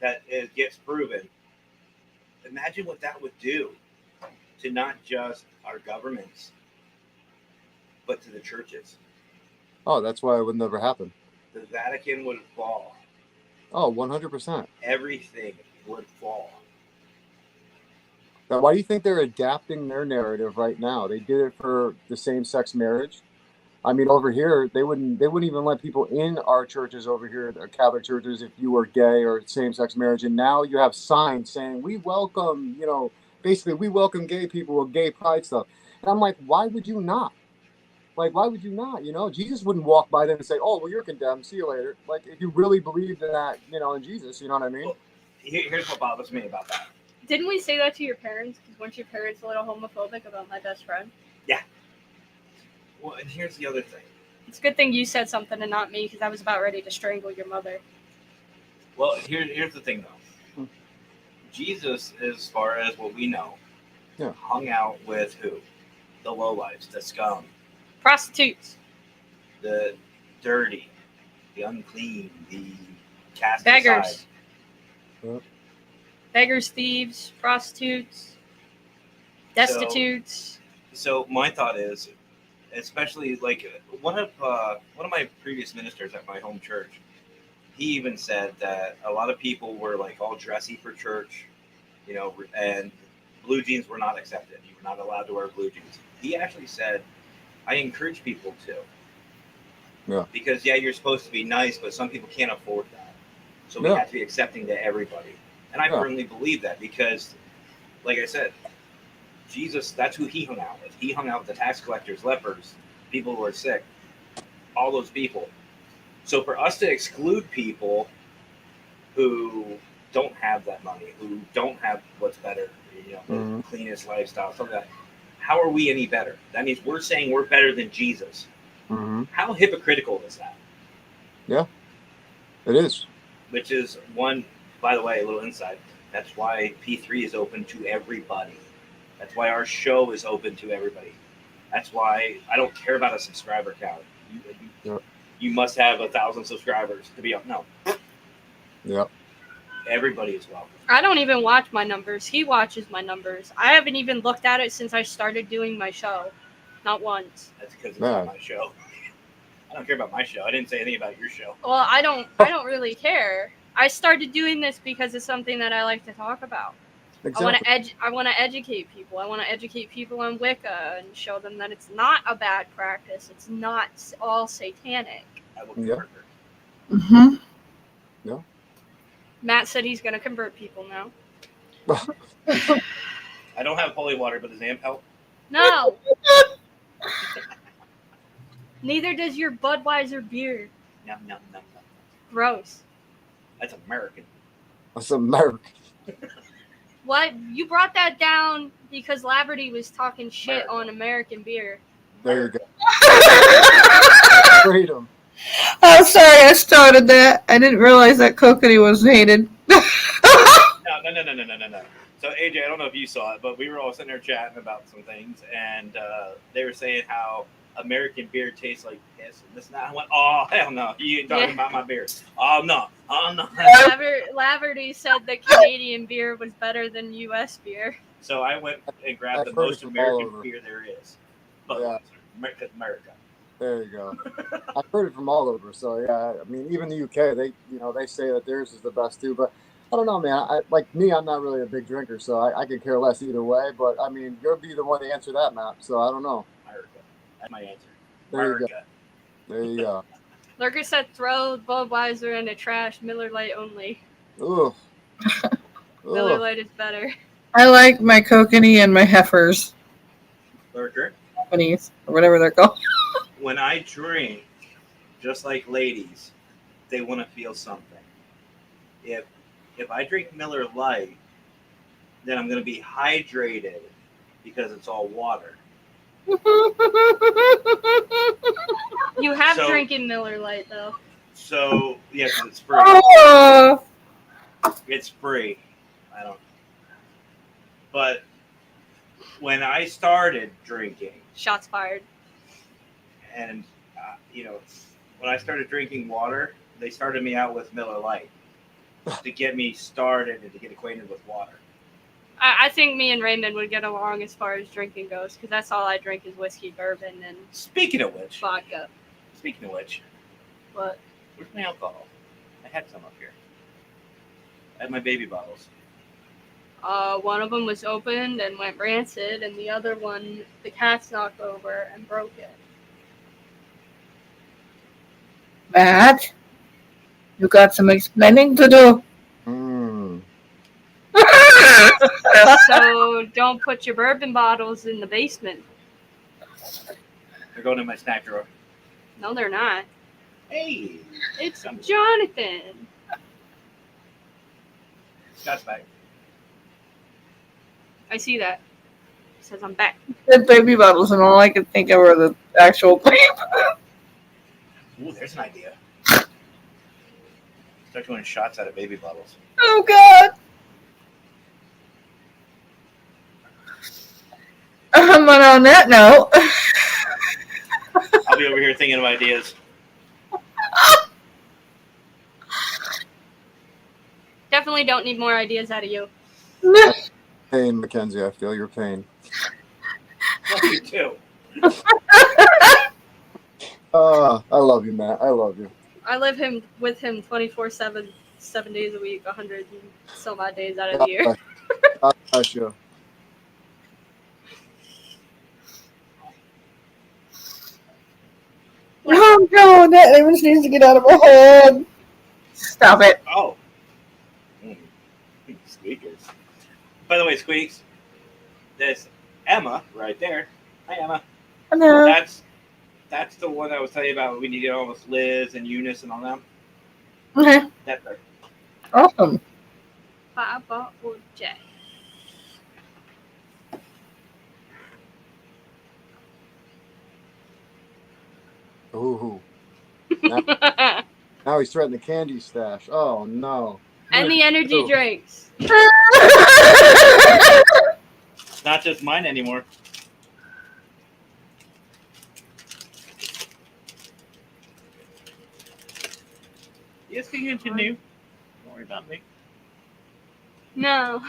that it gets proven. Imagine what that would do to not just our governments, but to the churches. Oh, that's why it would never happen. The Vatican would fall. Oh, 100%. Everything would fall. Now, why do you think they're adapting their narrative right now? They did it for the same-sex marriage. I mean, over here, they wouldn't even let people in our churches over here, the Catholic churches, if you were gay or same-sex marriage. And now you have signs saying, we welcome, basically, we welcome gay people with gay pride stuff. And I'm like, why would you not? Like, why would you not? Jesus wouldn't walk by them and say, oh, well, you're condemned. See you later. Like, if you really believed in that, in Jesus, you know what I mean? Well, here's what bothers me about that. Didn't we say that to your parents? Because weren't your parents a little homophobic about my best friend? Yeah. Well, and here's the other thing. It's a good thing you said something and not me, because I was about ready to strangle your mother. Well, here's the thing, though. Jesus, as far as what we know, hung out with who? The lowlifes, the scum. Prostitutes. The dirty, the unclean, the cast Beggars. aside. Yep. Beggars, thieves, prostitutes, destitutes. So my thought is, especially like one of my previous ministers at my home church, he even said that a lot of people were like all dressy for church, and blue jeans were not accepted. You were not allowed to wear blue jeans. He actually said, I encourage people to. Yeah. Because you're supposed to be nice, but some people can't afford that. So we have to be accepting to everybody. And I firmly believe that because, like I said, Jesus, that's who he hung out with. He hung out with the tax collectors, lepers, people who are sick, all those people. So for us to exclude people who don't have that money, who don't have what's better, the cleanest lifestyle, something like that, how are we any better? That means we're saying we're better than Jesus. How hypocritical is that? Yeah, it is. Which is one, by the way, a little insight. That's why P3 is open to everybody. That's why our show is open to everybody. That's why I don't care about a subscriber count. You must have 1,000 subscribers to be up. No. Yep. Everybody is welcome. I don't even watch my numbers. He watches my numbers. I haven't even looked at it since I started doing my show. Not once. That's because it's not my show. I don't care about my show. I didn't say anything about your show. Well, I don't really care. I started doing this because it's something that I like to talk about. Exactly. I want to educate people. I want to educate people on Wicca and show them that it's not a bad practice. It's not all satanic. I will convert her. Mm-hmm. Yeah. Matt said he's going to convert people now. I don't have holy water, but does amp help? No. Neither does your Budweiser beer. No. Gross. That's American. That's American. What? You brought that down because Laverty was talking shit America. on American beer. There you go. Freedom. I'm sorry I started that. I didn't realize that kokanee was hated. No. So AJ, I don't know if you saw it, but we were all sitting there chatting about some things, and they were saying how American beer tastes like piss and this and that. I went, oh hell no, you ain't talking about my beer. Oh no. Laverty said that Canadian beer was better than U.S. beer. So I went and grabbed I've the heard most it from all American over. beer there is. Yeah. Budweiser, America. There you go. I've heard it from all over. So yeah, I mean, even the UK, they say that theirs is the best too. But I don't know, man. I'm not really a big drinker, so I could care less either way. But I mean, you'll be the one to answer that, Matt. So I don't know. America. That's my answer. There you America. go. There you go. Lurker said throw Budweiser in the trash. Miller Lite only. Ugh. Miller Ugh. Lite is better. I like my kokanee and my heifers. Lurker. Kokanees, or whatever they're called. When I drink, just like ladies, they want to feel something. If I drink Miller Lite, then I'm going to be hydrated because it's all water. You have So- drinking Miller Lite though. So yeah, 'cause it's free. Oh, It's free. I don't. But when I started drinking, Shots fired. and when I started drinking water, they started me out with Miller Lite to get me started and to get acquainted with water. I think me and Raymond would get along as far as drinking goes, because that's all I drink is whiskey, bourbon, and Speaking of which, vodka. But where's my alcohol? I had some up here. I had my baby bottles. one of them was opened and went rancid, and the other one, the cats knocked over and broke it. Matt, you got some explaining to do. Mm. So don't put your bourbon bottles in the basement. They're going in my snack drawer. No, they're not. Hey, It's Jonathan. Scott's back. I see that. It says I'm back. The baby bottles, and all I could think of were the actual baby. Ooh, there's an idea. Start doing shots out of baby bottles. Oh God! But on that note, I'll be over here thinking of ideas. Definitely don't need more ideas out of you. Pain, Mackenzie. I feel your pain. Love you too. I love you, Matt. I love you. I live with him 24/7, 7 days a week, 100 and some odd days out of the year. God bless you. oh God, that image needs to get out of my head. Stop it. Oh. Squeakers. By the way, Squeaks, there's Emma right there. Hi, Emma. Hello. That's the one I was telling you about. We need to get on with Liz and Eunice and all them. Okay. That's her. Awesome. Papa or Jack. Ooh. Now he's threatening the candy stash. Oh no. And the energy Ooh. drinks. It's not just mine anymore. Yes, can continue. Don't worry about me. No.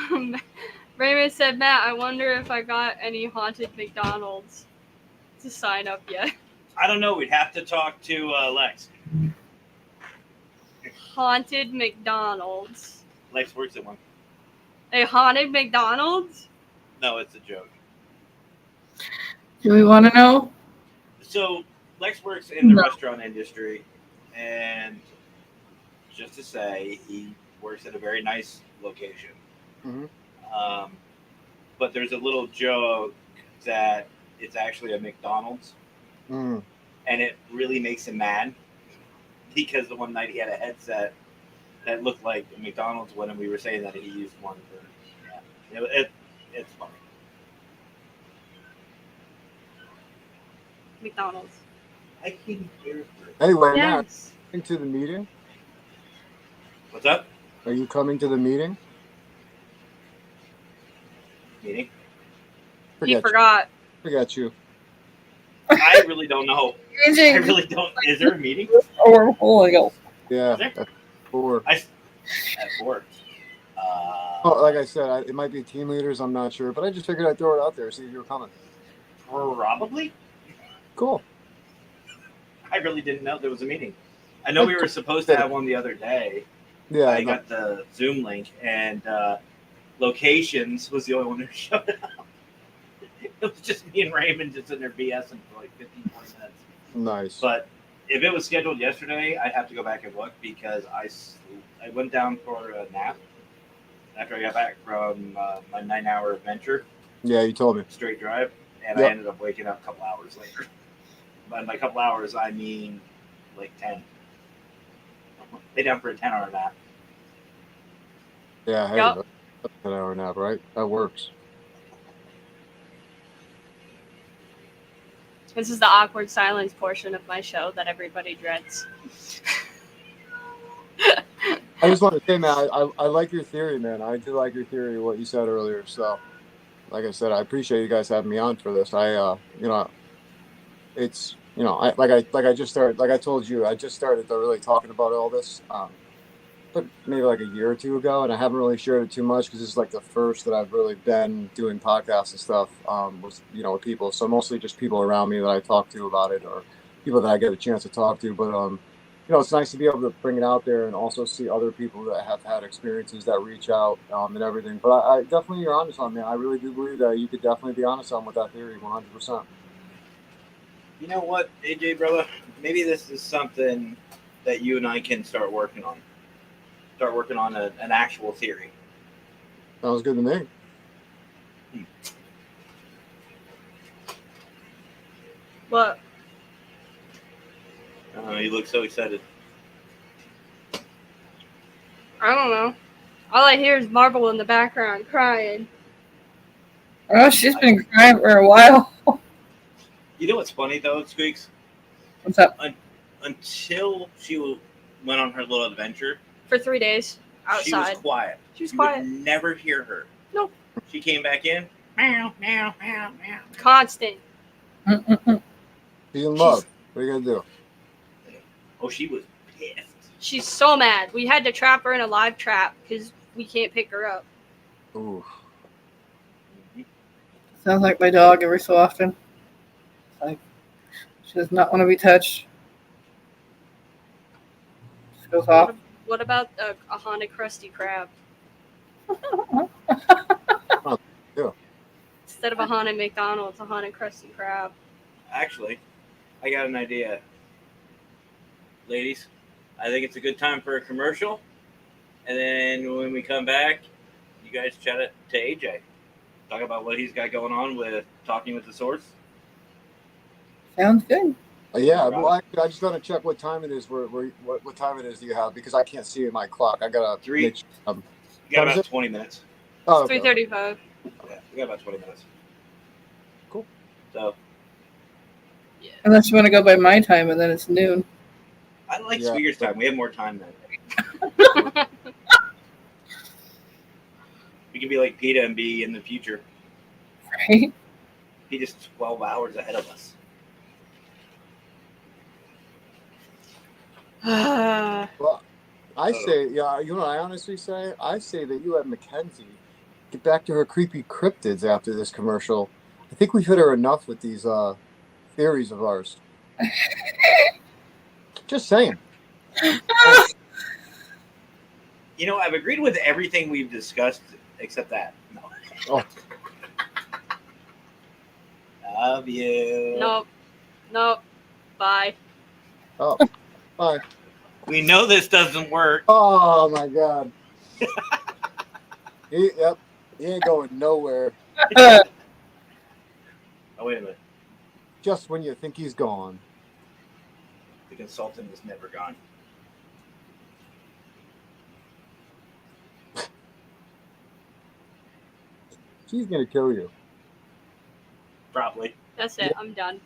Raymond said, Matt, I wonder if I got any haunted McDonald's to sign up yet. I don't know. We'd have to talk to Lex. Haunted McDonald's. Lex works at one. A haunted McDonald's? No, it's a joke. Do we want to know? So Lex works in the No. restaurant industry, and just to say, he works at a very nice location. Mhm. But there's a little joke that it's actually a McDonald's, Mm. and it really makes him mad because the one night he had a headset that looked like a McDonald's one, and we were saying that he used one for. Yeah, it's funny. McDonald's. I came here for. Anyway, Matt, Yes. coming to the meeting? What's up? Are you coming to the meeting? Meeting? He Forget forgot. Forget you. I really don't know. I Changing really don't. Is there a meeting? or Holy Ghost. Yeah, Is there? that's 4. At 4. Oh, like I said, it might be team leaders. I'm not sure, but I just figured I'd throw it out there, see if you were coming. Probably. Cool. I really didn't know there was a meeting. I know we were supposed to have one the other day. Yeah, I got the Zoom link, and locations was the only one who showed up. It was just me and Raymond just in there BSing for like 15, 20 minutes. nice. But if it was scheduled yesterday, I'd have to go back and look because I went down for a nap after I got back from my 9-hour adventure, Yeah, you told me. straight drive, and Yep. I ended up waking up a couple hours later. By a couple hours, I mean like 10. Lay down for a 10-hour nap. Yeah, hey, Yep. that's an hour nap, right? That works. This is the awkward silence portion of my show that everybody dreads. I just want to say, man, I like your theory, man. I do like your theory, what you said earlier. So, like I said, I appreciate you guys having me on for this. It's I just started, like I told you, I just started really talking about all this, but maybe like a year or two ago, and I haven't really shared it too much because this is like the first that I've really been doing podcasts and stuff with people. So mostly just people around me that I talk to about it, or people that I get a chance to talk to. But it's nice to be able to bring it out there and also see other people that have had experiences that reach out and everything. But I definitely, you're onto something, man. I really do believe that you could definitely be onto something with that theory, 100%. You know what, AJ, brother? Maybe this is something that you and I can start working on. Start working on an actual theory. Sounds good to me. What? You look so excited. I don't know. All I hear is Marble in the background crying. Oh, she's been crying for a while. You know what's funny, though, Squeaks? What's up? Until she went on her little adventure, For 3 days outside. she was quiet. She was You quiet. would never hear her. Nope. She came back in. Meow, meow, meow, meow. Constant. Mm-mm-mm. She's in love. What are you gonna do? Oh, she was pissed. She's so mad. We had to trap her in a live trap because we can't pick her up. Ooh. Sounds like my dog every so often. Like, she does not want to be touched. She goes off. What about a haunted Krusty Krab? Yeah. Instead of a haunted McDonald's, a haunted Krusty Krab. Actually, I got an idea. Ladies, I think it's a good time for a commercial. And then when we come back, you guys chat it to AJ. Talk about what he's got going on with Talking with the Source. Sounds good. Yeah, well, actually, I just gotta check what time it is. What time it is do you have? Because I can't see in my clock. I gotta make sure. You got What is about it? 20 minutes. Oh, okay. 3:35. Yeah, we got about 20 minutes. Cool. So, Unless you want to go by my time, and then it's noon. I like Yeah. Squeaker's time. We have more time then. We can be like PETA and be in the future. Right? He just 12 hours ahead of us. Well, I say, yeah. You know what I honestly say? I say that you let Mackenzie get back to her creepy cryptids after this commercial. I think we've hit her enough with these theories of ours. Just saying. You know, I've agreed with everything we've discussed except that. No. Oh. Love you. Nope. Bye. Oh, bye. We know this doesn't work. Oh my God. He ain't going nowhere. Oh, wait a minute. Just when you think he's gone. The consultant is never gone. She's gonna kill you. Probably. That's it. I'm done.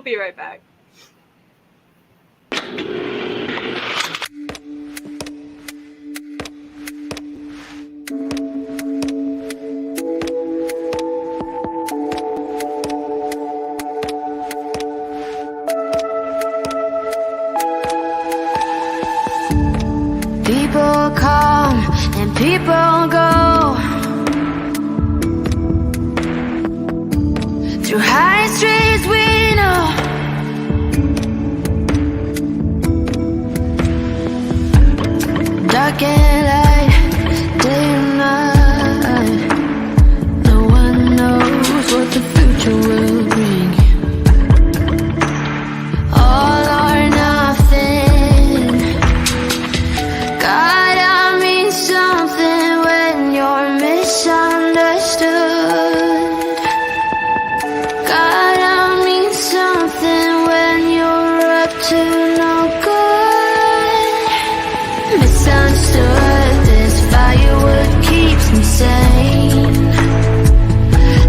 be right back. People come and people go through high streets we know. Dark and light, day and night. No one knows what the future will bring. All or nothing. Gotta mean something when you're misunderstood. Gotta mean something when you're up to no good. Misunderstood, this firewood keeps me sane.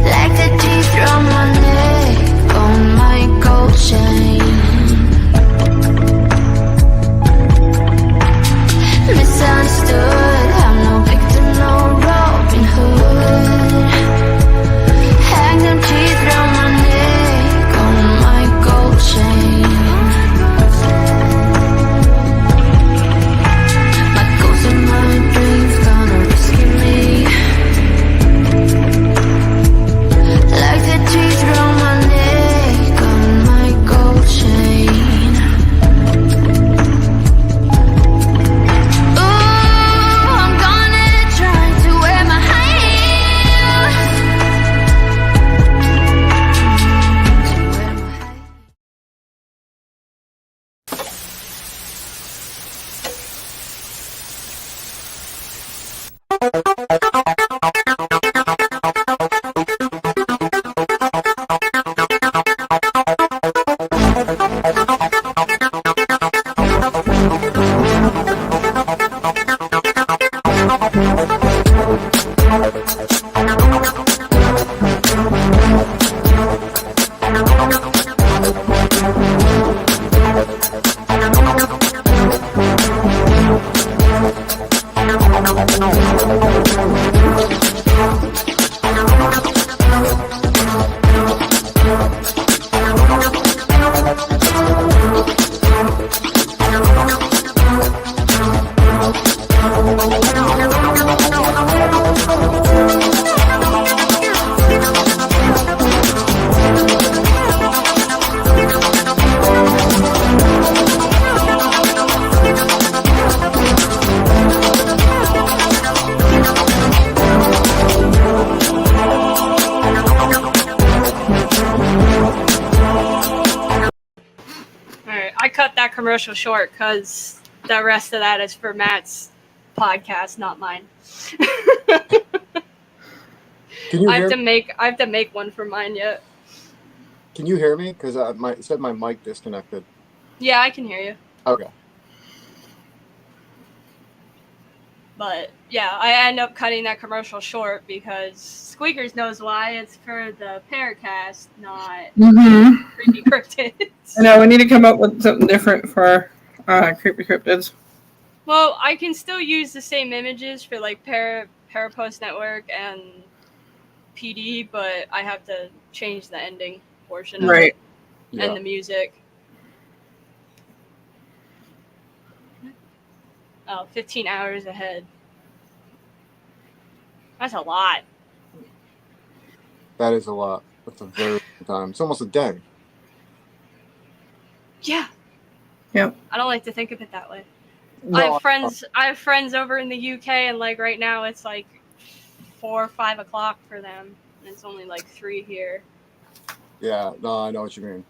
Like the teeth from my neck on my gold chain. Misunderstood, I'm no victim, no Robin Hood. Hang them teeth round my neck on my gold chain. My ghosts and my dreams gonna rescue me. Like the teeth round my neck on my gold chain. Commercial short because the rest of that is for Matt's podcast, not mine. Can you I hear? have to make one for mine yet. Can you hear me? Because it said my mic disconnected. Yeah, I can hear you. Okay. But yeah, I end up cutting that commercial short because Squeakers knows why. It's for the Paracast, not Creepy Cryptids. I know, we need to come up with something different for Creepy Cryptids. Well, I can still use the same images for like Parapost Network and PD, but I have to change the ending portion of it and the music. Oh, 15 hours ahead. That's a lot. That is a lot. That's a very long time. It's almost a day. Yeah. Yep. I don't like to think of it that way. No, I have friends over in the UK, and like right now it's like 4 or 5 o'clock for them, and it's only like 3 here. Yeah, no, I know what you mean.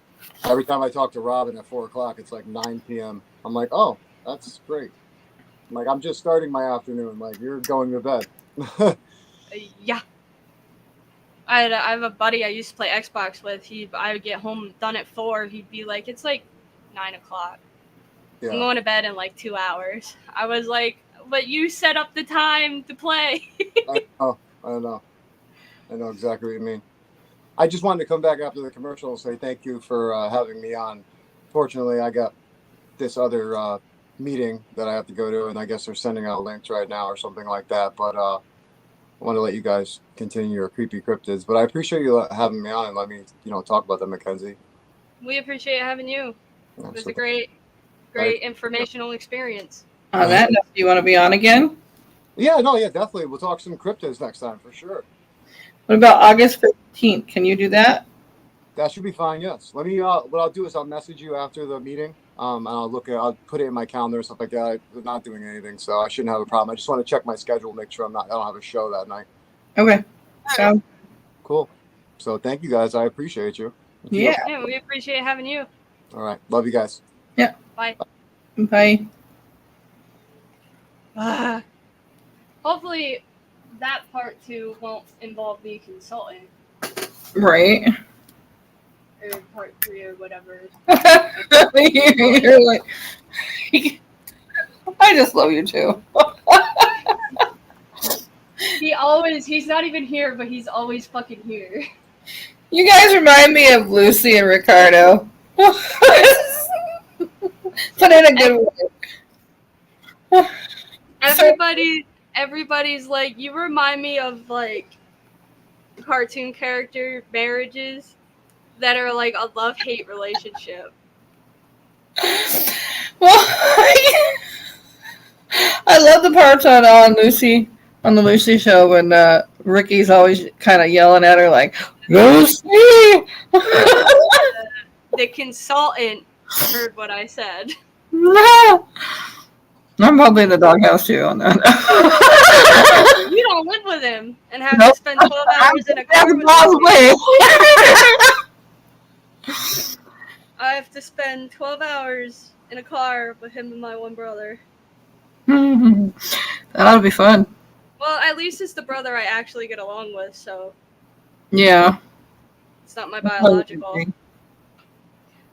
Every time I talk to Robin at 4 o'clock, it's like 9 p.m. I'm like, oh, that's great. I'm like, I'm just starting my afternoon. Like, you're going to bed. Yeah. I have a buddy I used to play Xbox with. I would get home done at 4. He'd be like, it's like 9 o'clock. Yeah. I'm going to bed in like 2 hours. I was like, but you set up the time to play. I know exactly what you mean. I just wanted to come back after the commercial and say thank you for having me on. Fortunately, I got this other meeting that I have to go to, and I guess they're sending out links right now or something like that. But I want to let you guys continue your creepy cryptids. But I appreciate you having me on and let me, talk about them, Mackenzie. We appreciate having you. It was a great informational experience. On that note, do you want to be on again? Yeah, definitely. We'll talk some cryptids next time for sure. What about August 15th? Can you do that? That should be fine. Yes. Let me. What I'll do is I'll message you after the meeting. And I'll put it in my calendar and stuff like that. I'm not doing anything, so I shouldn't have a problem. I just want to check my schedule, make sure I don't have a show that night. Okay. Sounds cool. So thank you guys. I appreciate you. Yeah, we appreciate having you. All right. Love you guys. Yeah. Bye. Bye. Hopefully that part 2 won't involve the consultant. Right. Or part 3 or whatever. You're like, I just love you too. He's not even here, but he's always fucking here. You guys remind me of Lucy and Ricardo. But in a good way. Everybody's like, you remind me of like cartoon character marriages that are like a love-hate relationship. Well, I love the parts on the Lucy show when Ricky's always kind of yelling at her like, Lucy! The consultant heard what I said. No. I'm probably in the doghouse too on that. You don't live with him and have to spend 12 hours in a car with him. I have to spend 12 hours in a car with him and my one brother. That'll be fun. Well, at least it's the brother I actually get along with, so. Yeah. It's not my biological.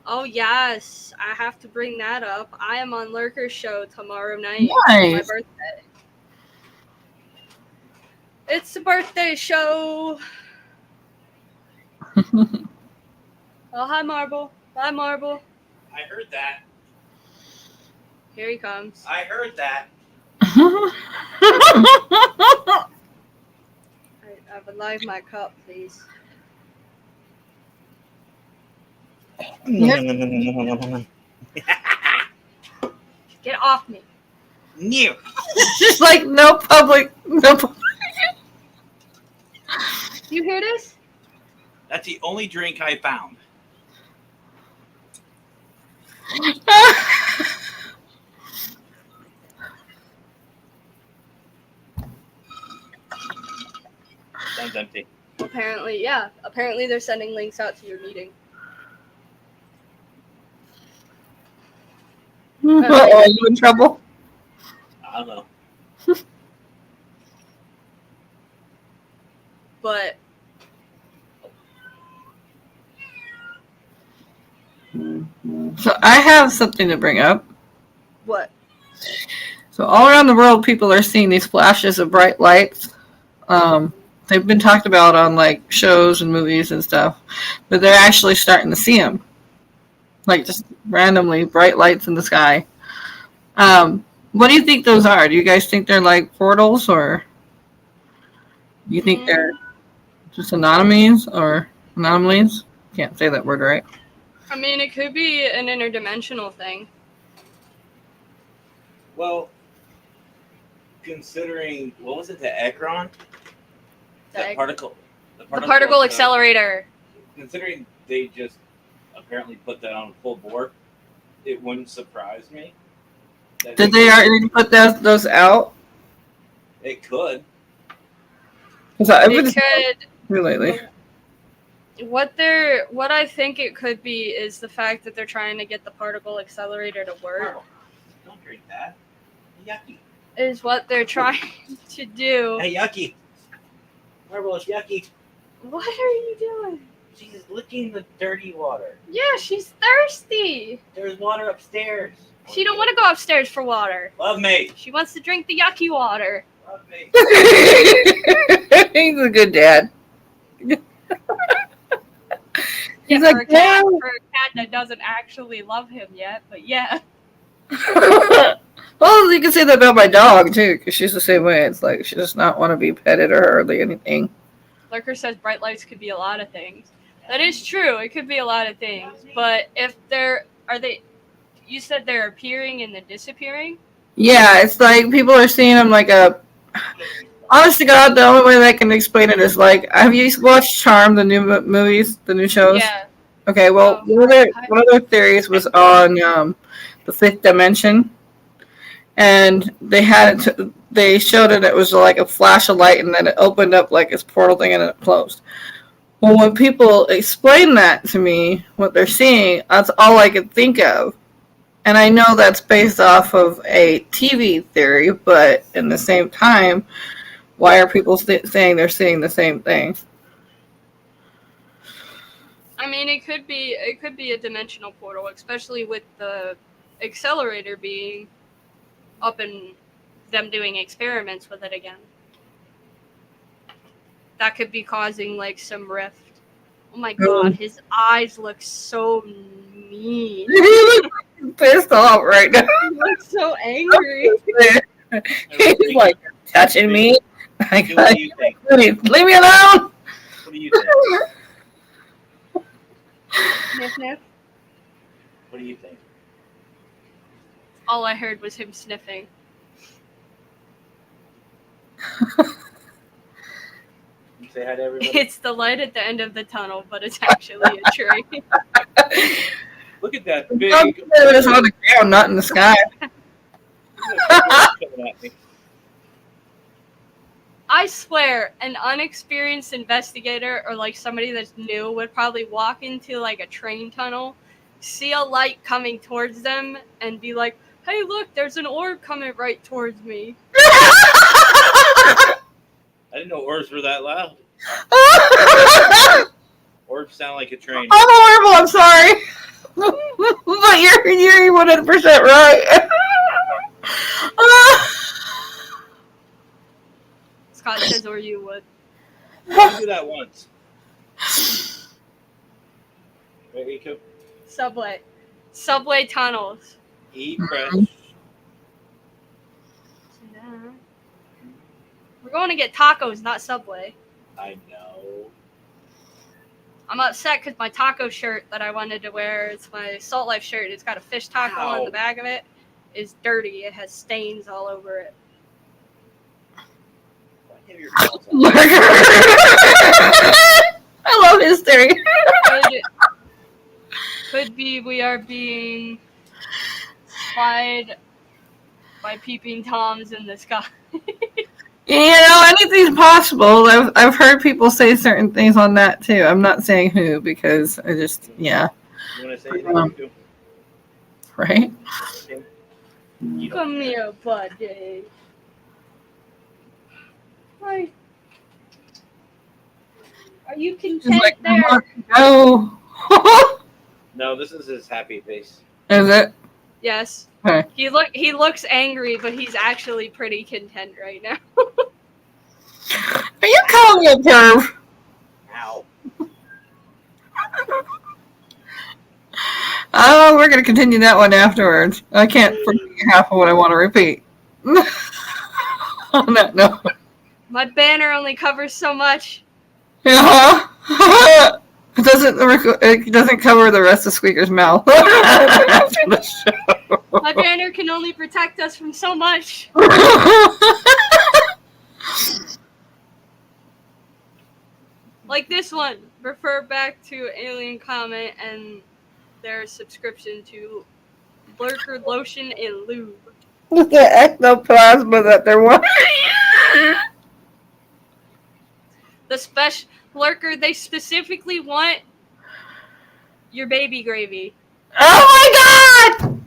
Oh, yes. I have to bring that up. I am on Lurker's show tomorrow night. Nice. For my birthday. It's a birthday show. Oh, hi, Marble. Bye, Marble. I heard that. Here he comes. I heard that. I would like my cup, please. Get off me. New. Just like no public. You hear this? That's the only drink I found. Sounds empty. Apparently, yeah. Apparently they're sending links out to your meeting. Are you in trouble? I don't know. But so I have something to bring up. what? So all around the world, people are seeing these flashes of bright lights. They've been talked about on like shows and movies and stuff, but they're actually starting to see them, like just randomly bright lights in the sky. What do you think those are? Do you guys think they're like portals, or do you think they're just anomalies or anomalies? Can't say that word right. I mean, it could be an interdimensional thing. Well, considering, what was it, the Ekron? The particle accelerator. Considering they just apparently put that on full board, it wouldn't surprise me. Did they already put those out? It could. It could. Lately. What I think it could be is the fact that they're trying to get the particle accelerator to work. Marble, don't drink that. Yucky. Is what they're trying to do. Hey, yucky. Marble, it's yucky. What are you doing? She's licking the dirty water. Yeah, she's thirsty. There's water upstairs. She don't want to go upstairs for water. Love me. She wants to drink the yucky water. Love me. He's a good dad. He's for like, a cat, no. for a cat that doesn't actually love him yet, but yeah. Well, you can say that about my dog too, because she's the same way. It's like she does not want to be petted or hardly anything. Lurker says bright lights could be a lot of things. That is true. It could be a lot of things. But if you said they're appearing and then disappearing? Yeah, it's like people are seeing them like a. Honest to God, the only way that I can explain it is like, have you watched Charm, the new movies, the new shows? Yeah. Okay, well, Oh, one of their theories was on the fifth dimension, and they showed it was like a flash of light, and then it opened up like this portal thing, and then it closed. Well, when people explain that to me, what they're seeing, that's all I could think of. And I know that's based off of a TV theory, but in the same time, why are people saying they're seeing the same thing? I mean, it could be a dimensional portal, especially with the accelerator being up and them doing experiments with it again. That could be causing like some rift. Oh my god, his eyes look so mean. He looks pissed off right now. He looks so angry. He's like touching me. What do you think? Leave me alone. What do you think? Sniff, sniff. What do you think? All I heard was him sniffing. Say hi to everybody. It's the light at the end of the tunnel, but it's actually a tree. Look at that big. It's on the ground, not in the sky. coming at me. I swear, an unexperienced investigator or like somebody that's new would probably walk into like a train tunnel, see a light coming towards them, and be like, "Hey, look, there's an orb coming right towards me." I didn't know orbs were that loud. Orbs sound like a train. I'm horrible. I'm sorry, but you're 100% right. Scott says, "Or you would." I'll do that once. Ready, Coop? Subway tunnels. Eat fresh. We're going to get tacos, not Subway. I know. I'm upset because my taco shirt that I wanted to wear, it's my Salt Life shirt. It's got a fish taco on the back of it. Is dirty. It has stains all over it. I love his theory. Could be we are being spied by peeping toms in the sky. Anything's possible. I've heard people say certain things on that too. I'm not saying who because I just You want to say anything? Right? Come here, buddy. Hi. Are you content Like, there? no. No, this is his happy face. Is it? Yes. Okay. He looks angry, but he's actually pretty content right now. Are you calling me a perv? Ow. Oh, we're going to continue that one afterwards. I can't forget half of what I want to repeat. On that note. My banner only covers so much. Uh-huh. It doesn't cover the rest of Squeaker's mouth. After the show. My banner can only protect us from so much. Like this one. Refer back to Alien Comment and their subscription to Lurker Lotion and Lube. The ectoplasma that they're wanting. The special Lurker, they specifically want your baby gravy. Oh my god!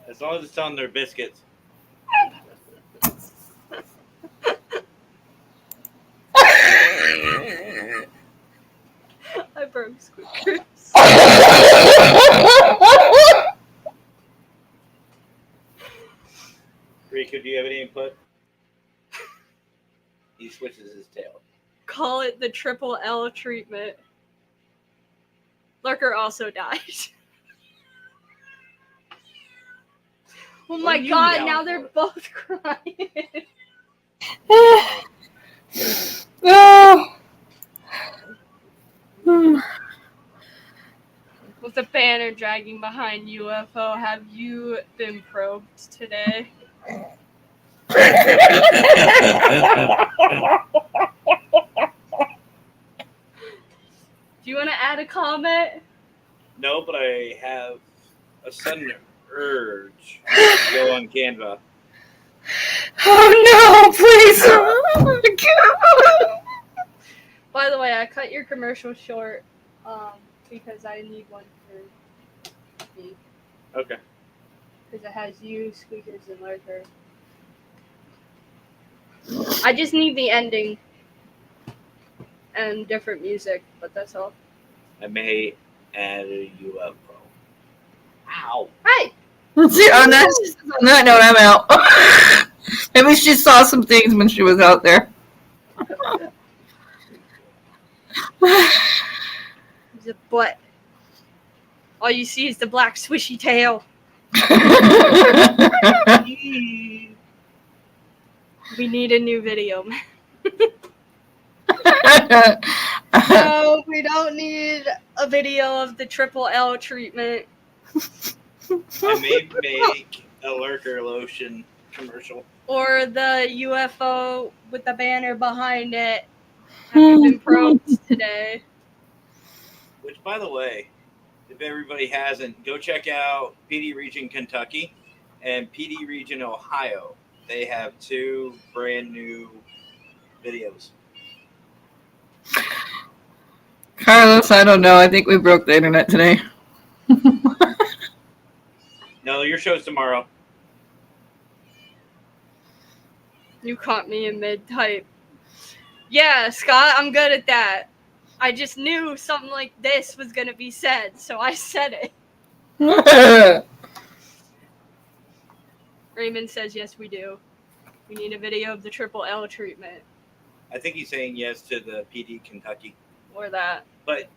As long as it's on their biscuits. I broke Squeakers. Riku, do you have any input? he switches his tail. Call it the triple L treatment. Lurker also died. Oh my are you god, yelling now they're for? both crying. Oh. Hmm. With a banner dragging behind UFO, have you been probed today? Do you want to add a comment? No, but I have a sudden urge to go on Canva. Oh no, please. Oh my God. By the way, I cut your commercial short because I need one for me. Okay. Because it has you, Squeakers, and Lurker. I just need the ending and different music, but that's all. I may add a UFO. Ow. Hey! See, on that note, I'm out. Maybe she saw some things when she was out there. There's a butt. All you see is the black swishy tail. We need a new video. No, we don't need a video of the triple L treatment. I may make a Lurker lotion commercial. Or the UFO with the banner behind it. Have you been probed today? Which, by the way, if everybody hasn't, go check out PD Region Kentucky and PD Region Ohio. They have 2 brand new videos. Carlos, I don't know. I think we broke the internet today. No, your show's tomorrow. You caught me in mid-type. Yeah, Scott, I'm good at that. I just knew something like this was going to be said, so I said it. Raymond says, yes, we do. We need a video of the triple L treatment. I think he's saying yes to the PD Kentucky. Or that. But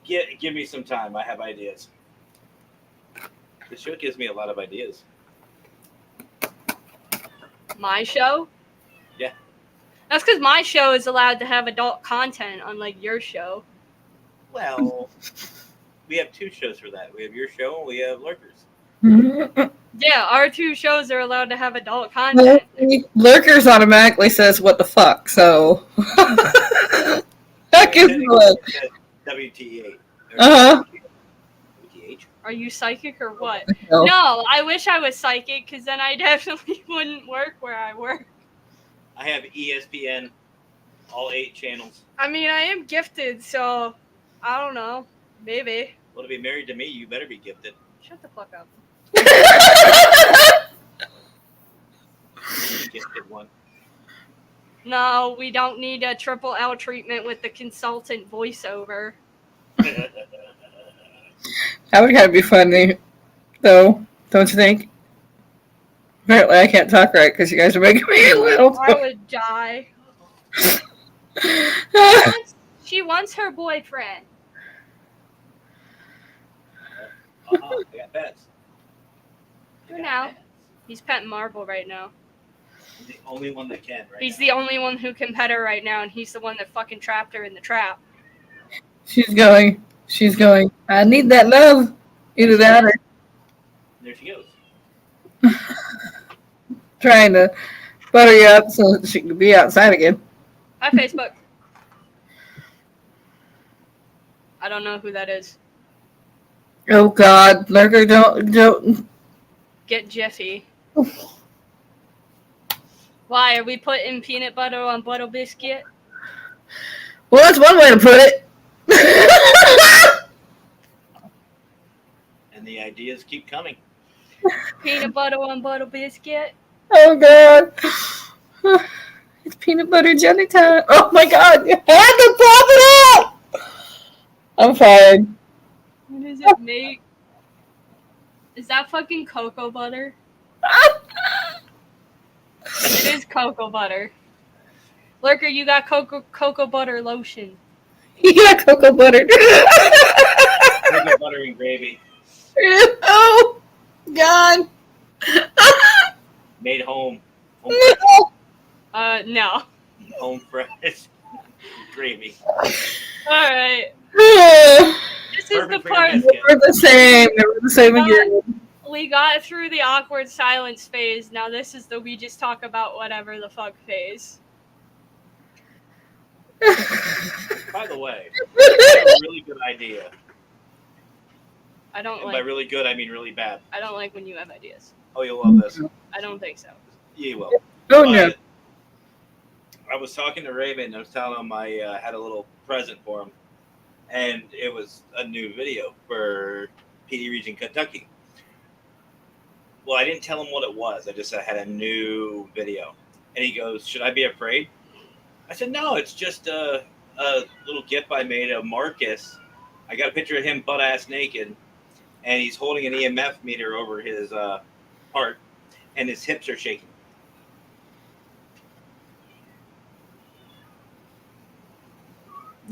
give me some time. I have ideas. The show gives me a lot of ideas. My show? Yeah. That's because my show is allowed to have adult content, unlike your show. Well, we have 2 shows for that. We have your show and we have Lurkers. Yeah, our 2 shows are allowed to have adult content. Lurkers automatically says what the fuck, so that gives me one. WTH. Uh-huh. WTH. Are you psychic or what? No. No, I wish I was psychic, because then I definitely wouldn't work where I work. I have ESPN, all 8 channels. I mean, I am gifted, so I don't know. Maybe. Well, to be married to me, you better be gifted. Shut the fuck up. You're the gifted one. No, we don't need a triple L treatment with the consultant voiceover. That would kind of be funny, though, don't you think? Apparently, I can't talk right because you guys are making me a little. I would die. She wants her boyfriend. I got pets. Who now? He's petting Marvel right now. I'm the only one that can, right? He's now. the only one who can pet her right now, and he's the one that fucking trapped her in the trap. She's going. I need that love. Either that or There she goes. trying to butter you up so that she can be outside again. Hi, Facebook. I don't know who that is. Oh God, Lurker, don't. Get Jiffy. Why, are we putting peanut butter on butter biscuit? Well, that's one way to put it. And the ideas keep coming. Peanut butter on butter biscuit? Oh God, it's peanut butter jelly time. Oh my God, you had to pop it up. I'm fired. What does it make? Is that fucking cocoa butter? It is cocoa butter. Lurker, you got cocoa butter lotion. You got cocoa butter. Cocoa butter and gravy. Oh, God. Made home. No. No. Home fresh gravy. Alright. This is Perfect the for your part biscuit. We're the same. We're the same again. we got through the awkward silence phase. Now this is the we just talk about whatever the fuck phase. By the way, I have a really good idea. I don't And by like really good, I mean really bad. I don't like when you have ideas. Oh, you'll love this. I don't think so. Yeah, you will. Oh, no. I was talking to Raven and I was telling him I had a little present for him. And it was a new video for PD Region Kentucky. Well, I didn't tell him what it was. I just said I had a new video. And he goes, "Should I be afraid?" I said, "No, it's just a little GIF I made of Marcus. I got a picture of him butt-ass naked. And he's holding an EMF meter over his heart. And his hips are shaking."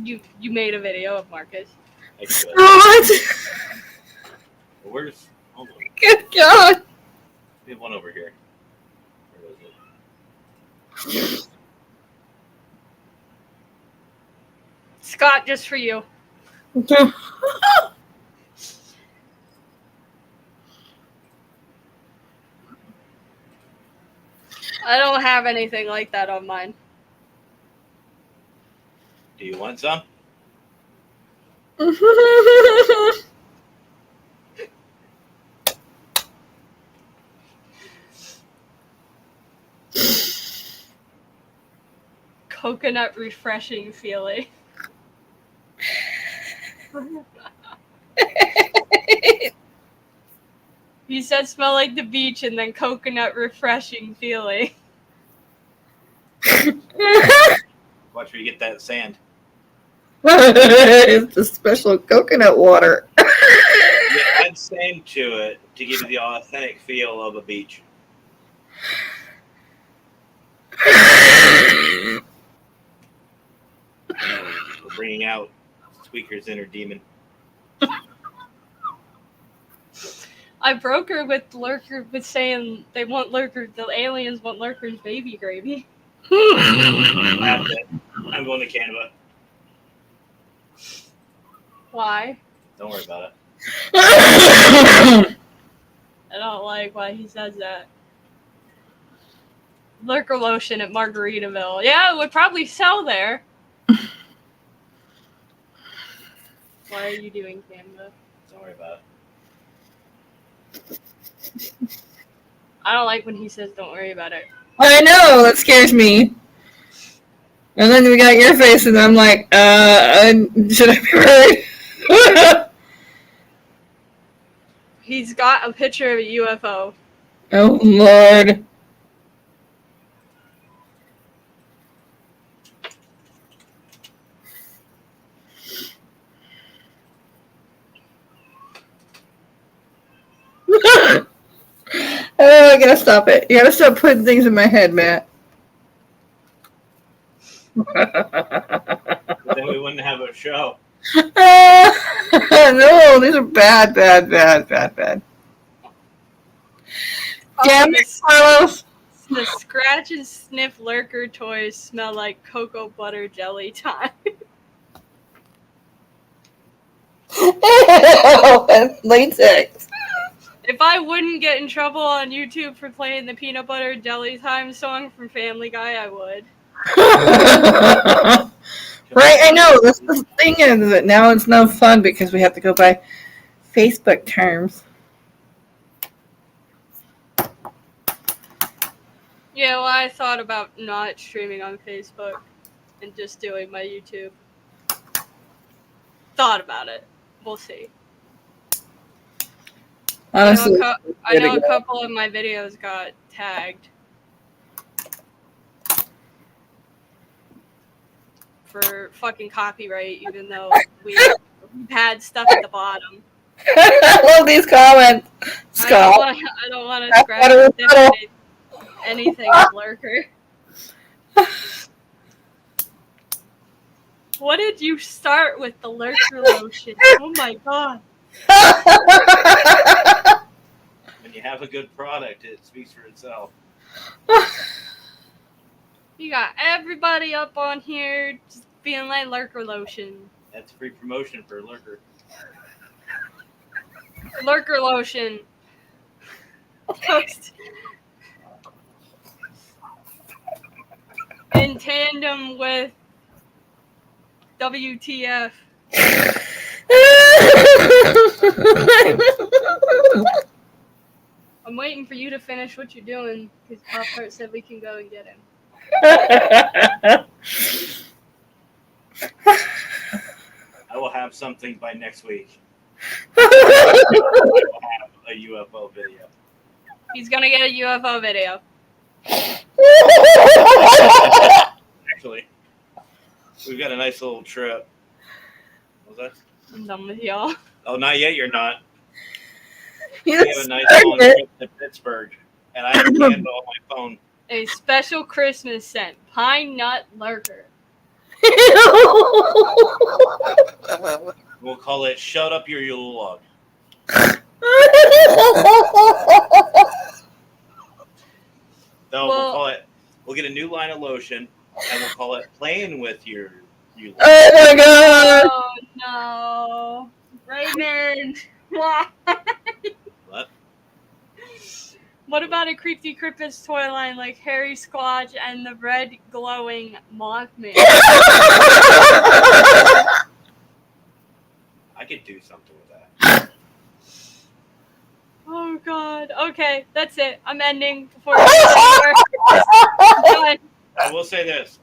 You made a video of Marcus. I could. What? Where's... Hold on. Good God. We have one over here. Where is it? Scott, just for you. I don't have anything like that on mine. Do you want some? Coconut refreshing feeling. You said smell like the beach and then coconut refreshing feeling. Watch where you get that sand. It's the special coconut water. You add sand to it to give you the authentic feel of a beach. We're bringing out Squeaker's inner demon. I broker with Lurker with saying they want Lurker, the aliens want Lurker's baby gravy. That's it. I'm going to Canada. Why? Don't worry about it. I don't like why he says that. Lurker lotion at Margaritaville. Yeah, it would probably sell there. Why are you doing Canada? Don't worry about it. I don't like when he says don't worry about it. I know, that scares me. And then we got your face, and I'm like, should I be worried? He's got a picture of a UFO. Oh, Lord. Oh, I gotta stop it. You gotta stop putting things in my head, Matt. Then we wouldn't have a show. No, these are bad. Oh, Damn it, Carlos. The scratch and sniff Lurker toys smell like cocoa butter jelly time. And latex. If I wouldn't get in trouble on YouTube for playing the peanut butter jelly time song from Family Guy, I would. Right, I know. That's the thing is that now it's no fun because we have to go by Facebook terms. Yeah, well, I thought about not streaming on Facebook and just doing my YouTube. Thought about it. We'll see. Honestly, I know a couple of my videos got tagged for fucking copyright, even though we've had stuff at the bottom. I love these comments. Scott. I don't want to scratch anything with Lurker. What did you start with the lurker lotion? Oh my god. When you have a good product, it speaks for itself. You got everybody up on here just being like lurker lotion. That's free promotion for Lurker. Lurker lotion. Post. In tandem with WTF. I'm waiting for you to finish what you're doing because Pop Tart said we can go and get him. I will have something by next week. I will have a UFO video. He's gonna get a UFO video. Actually, we've got a nice little trip. What was that? I'm done with y'all. Oh, not yet. You're not. You We have a nice long started. trip to Pittsburgh, and I have a candle on my phone. A special Christmas scent, pine nut lurker. We'll call it "Shut Up Your Yule Log." No, Well- we'll call it. We'll get a new line of lotion, and we'll call it "Playing with Your Yule Log." Oh my god! Oh no. Raymond! Why? What? What about a creepy cryptid toy line like Harry Squatch and the red glowing Mothman? I could do something with that. Oh god. Okay, that's it. I'm ending before we get anywhere. I'm done. I will say this.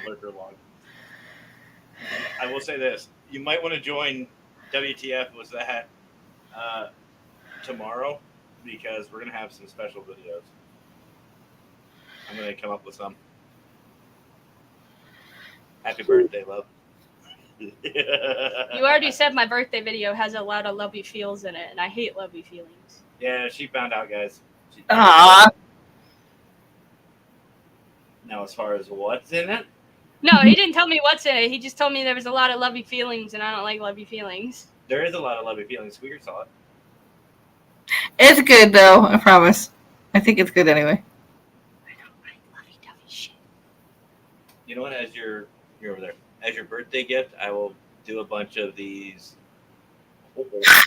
Lurker log. I will say this. You might want to join WTF was that tomorrow because we're gonna have some special videos. I'm gonna come up with some. Happy birthday, love. You already said my birthday video has a lot of lovey feels in it, and I hate lovey feelings. Yeah, she found out, guys. Aww. Now, as far as what's in it, No, he didn't tell me what's in it. He just told me there was a lot of lovey feelings, and I don't like lovey feelings. there is a lot of lovely feelings. Squeaker saw it. It's good though, I promise. I think it's good anyway. I don't like lovey-dovey shit. You know what? You're over there. As your birthday gift, I will do a bunch of these. Uh-oh.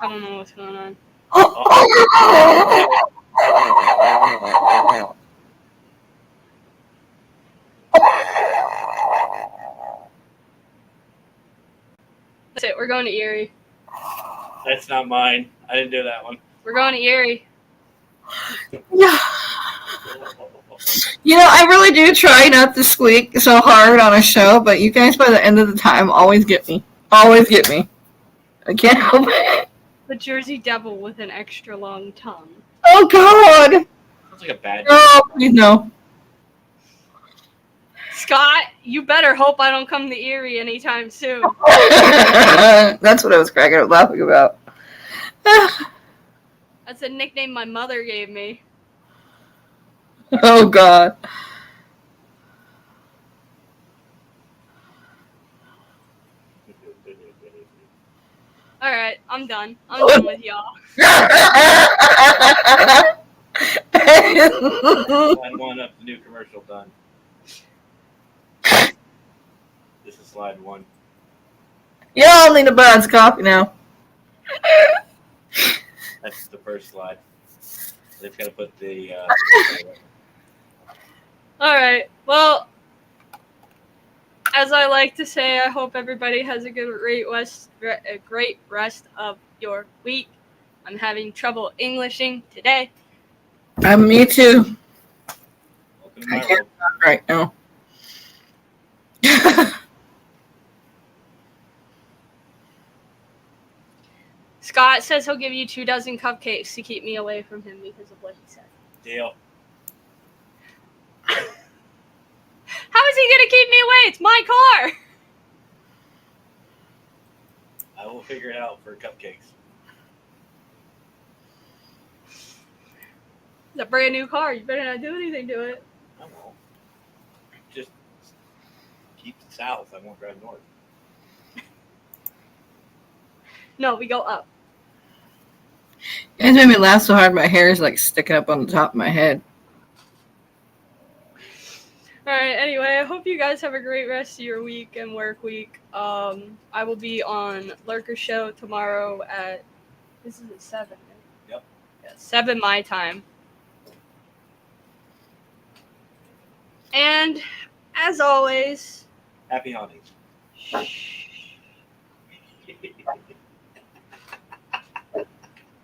I don't know what's going on. That's it. We're going to Erie. That's not mine. I didn't do that one. We're going to Erie. Yeah. You know, I really do try not to squeak so hard on a show, but you guys by the end of the time always get me. Always get me. I can't help it. The Jersey Devil with an extra long tongue. Oh god! Sounds like a bad. No, please no. Scott, you better hope I don't come to Erie anytime soon. That's what I was cracking up laughing about. That's a nickname my mother gave me. Oh god. Alright, I'm done. I'm done with y'all. Slide one up. The new commercial done. This is slide one. Y'all need a bad copy now. That's the first slide. They've got to put the. Alright, well, as I like to say, I hope everybody has a great rest of your week. I'm having trouble Englishing today. Me too. Welcome to my I can't world. talk right now. Scott says he'll give you 24 cupcakes to keep me away from him because of what he said. Deal. How is he gonna keep me away? It's my car! I will figure it out for cupcakes. It's a brand new car. You better not do anything to it. I won't. keep south. I won't drive north. No, we go up. It made me laugh so hard my hair is like sticking up on the top of my head. All right. Anyway, I hope you guys have a great rest of your week and work week. I will be on Lurker Show tomorrow at, this is at 7. Right? Yep. Yeah, 7 my time. And as always, Happy hunting.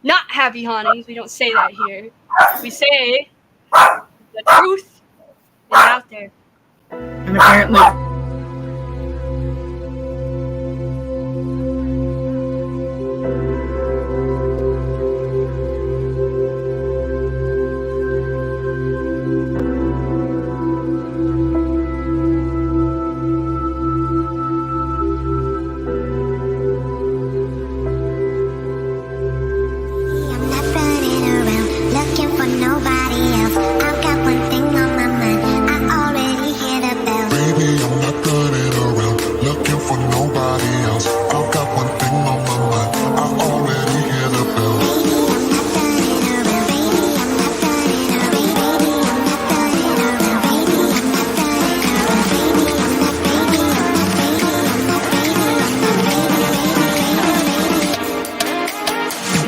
not happy hauntings. We don't say that here. We say the truth is out there. And apparently